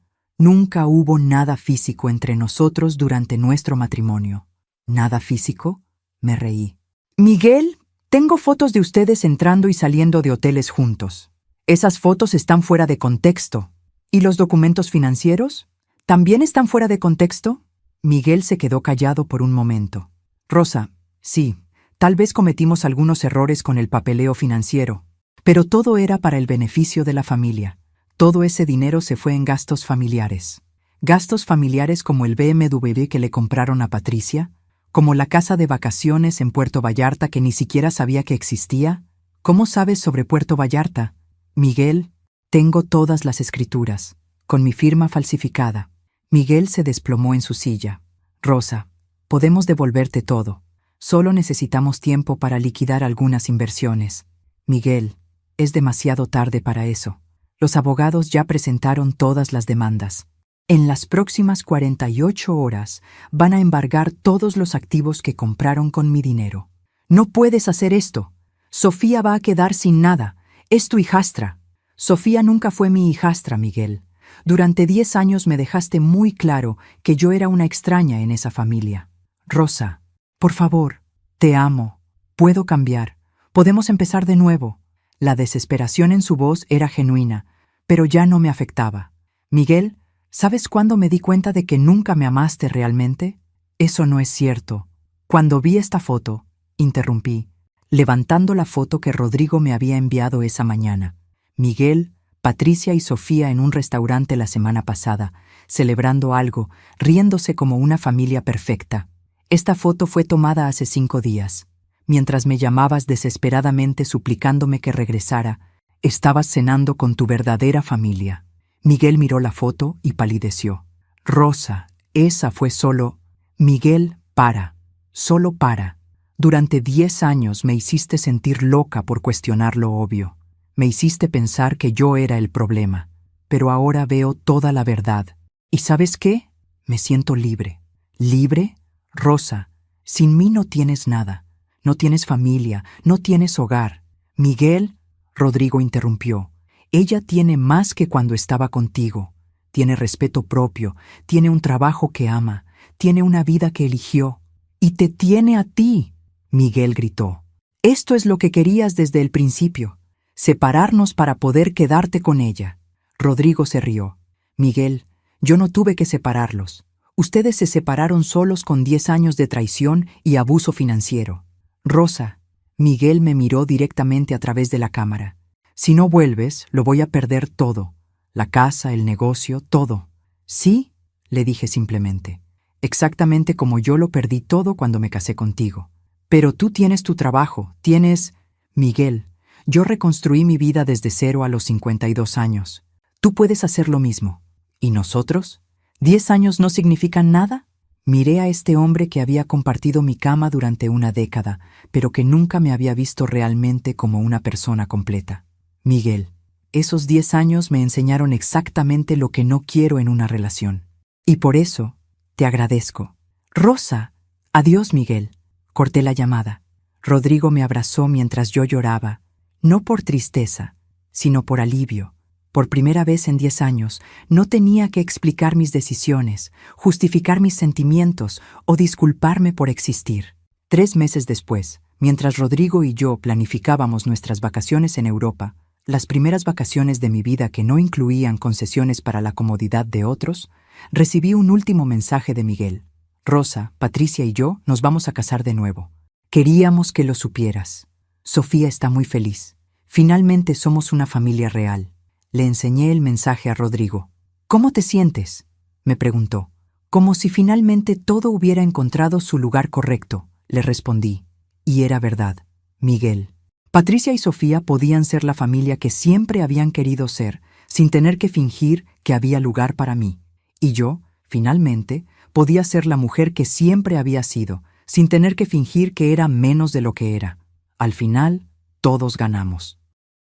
hubo nada físico entre nosotros durante nuestro matrimonio. ¿Nada físico? Me reí. Miguel, tengo fotos de ustedes entrando y saliendo de hoteles juntos. Esas fotos están fuera de contexto. ¿Y los documentos financieros? ¿También están fuera de contexto? Miguel se quedó callado por un momento. Rosa, sí, tal vez cometimos algunos errores con el papeleo financiero, pero todo era para el beneficio de la familia. Todo ese dinero se fue en gastos familiares. Gastos familiares como el BMW que le compraron a Patricia, como la casa de vacaciones en Puerto Vallarta que ni siquiera sabía que existía. ¿Cómo sabes sobre Puerto Vallarta? Miguel, tengo todas las escrituras, con mi firma falsificada. Miguel se desplomó en su silla. Rosa, podemos devolverte todo. Solo necesitamos tiempo para liquidar algunas inversiones. Miguel, es demasiado tarde para eso. Los abogados ya presentaron todas las demandas. En las próximas 48 horas van a embargar todos los activos que compraron con mi dinero. No puedes hacer esto. Sofía va a quedar sin nada. Es tu hijastra. Sofía nunca fue mi hijastra, Miguel. Durante 10 años me dejaste muy claro que yo era una extraña en esa familia. Rosa, por favor, te amo. Puedo cambiar. Podemos empezar de nuevo. La desesperación en su voz era genuina, pero ya no me afectaba. Miguel, ¿sabes cuándo me di cuenta de que nunca me amaste realmente? Eso no es cierto. Cuando vi esta foto, interrumpí, levantando la foto que Rodrigo me había enviado esa mañana. Miguel, Patricia y Sofía en un restaurante la semana pasada, celebrando algo, riéndose como una familia perfecta. Esta foto fue tomada hace 5 días. Mientras me llamabas desesperadamente suplicándome que regresara, estabas cenando con tu verdadera familia. Miguel miró la foto y palideció. Rosa, esa fue solo... Miguel, para. Solo para. Durante 10 años me hiciste sentir loca por cuestionar lo obvio. Me hiciste pensar que yo era el problema. Pero ahora veo toda la verdad. ¿Y sabes qué? Me siento libre. ¿Libre? Rosa, sin mí no tienes nada. No tienes familia, no tienes hogar. Miguel, Rodrigo interrumpió. Ella tiene más que cuando estaba contigo. Tiene respeto propio, tiene un trabajo que ama, tiene una vida que eligió. Y te tiene a ti, Miguel gritó. Esto es lo que querías desde el principio. Separarnos para poder quedarte con ella. Rodrigo se rió. Miguel, yo no tuve que separarlos. Ustedes se separaron solos con 10 años de traición y abuso financiero. Rosa, Miguel me miró directamente a través de la cámara. Si no vuelves, lo voy a perder todo. La casa, el negocio, todo. ¿Sí? Le dije simplemente. Exactamente como yo lo perdí todo cuando me casé contigo. Pero tú tienes tu trabajo, tienes... Miguel, yo reconstruí mi vida desde cero a los 52 años. Tú puedes hacer lo mismo. ¿Y nosotros? ¿10 años no significan nada? Miré a este hombre que había compartido mi cama durante una década, pero que nunca me había visto realmente como una persona completa. Miguel, esos 10 años me enseñaron exactamente lo que no quiero en una relación. Y por eso, te agradezco. Rosa, adiós, Miguel. Corté la llamada. Rodrigo me abrazó mientras yo lloraba, no por tristeza, sino por alivio. Por primera vez en 10 años, no tenía que explicar mis decisiones, justificar mis sentimientos o disculparme por existir. 3 meses después, mientras Rodrigo y yo planificábamos nuestras vacaciones en Europa, las primeras vacaciones de mi vida que no incluían concesiones para la comodidad de otros, recibí un último mensaje de Miguel. Rosa, Patricia y yo nos vamos a casar de nuevo. Queríamos que lo supieras. Sofía está muy feliz. Finalmente somos una familia real. Le enseñé el mensaje a Rodrigo. ¿Cómo te sientes?, me preguntó. Como si finalmente todo hubiera encontrado su lugar correcto, le respondí. Y era verdad, Miguel. Patricia y Sofía podían ser la familia que siempre habían querido ser, sin tener que fingir que había lugar para mí. Y yo, finalmente, podía ser la mujer que siempre había sido, sin tener que fingir que era menos de lo que era. Al final, todos ganamos.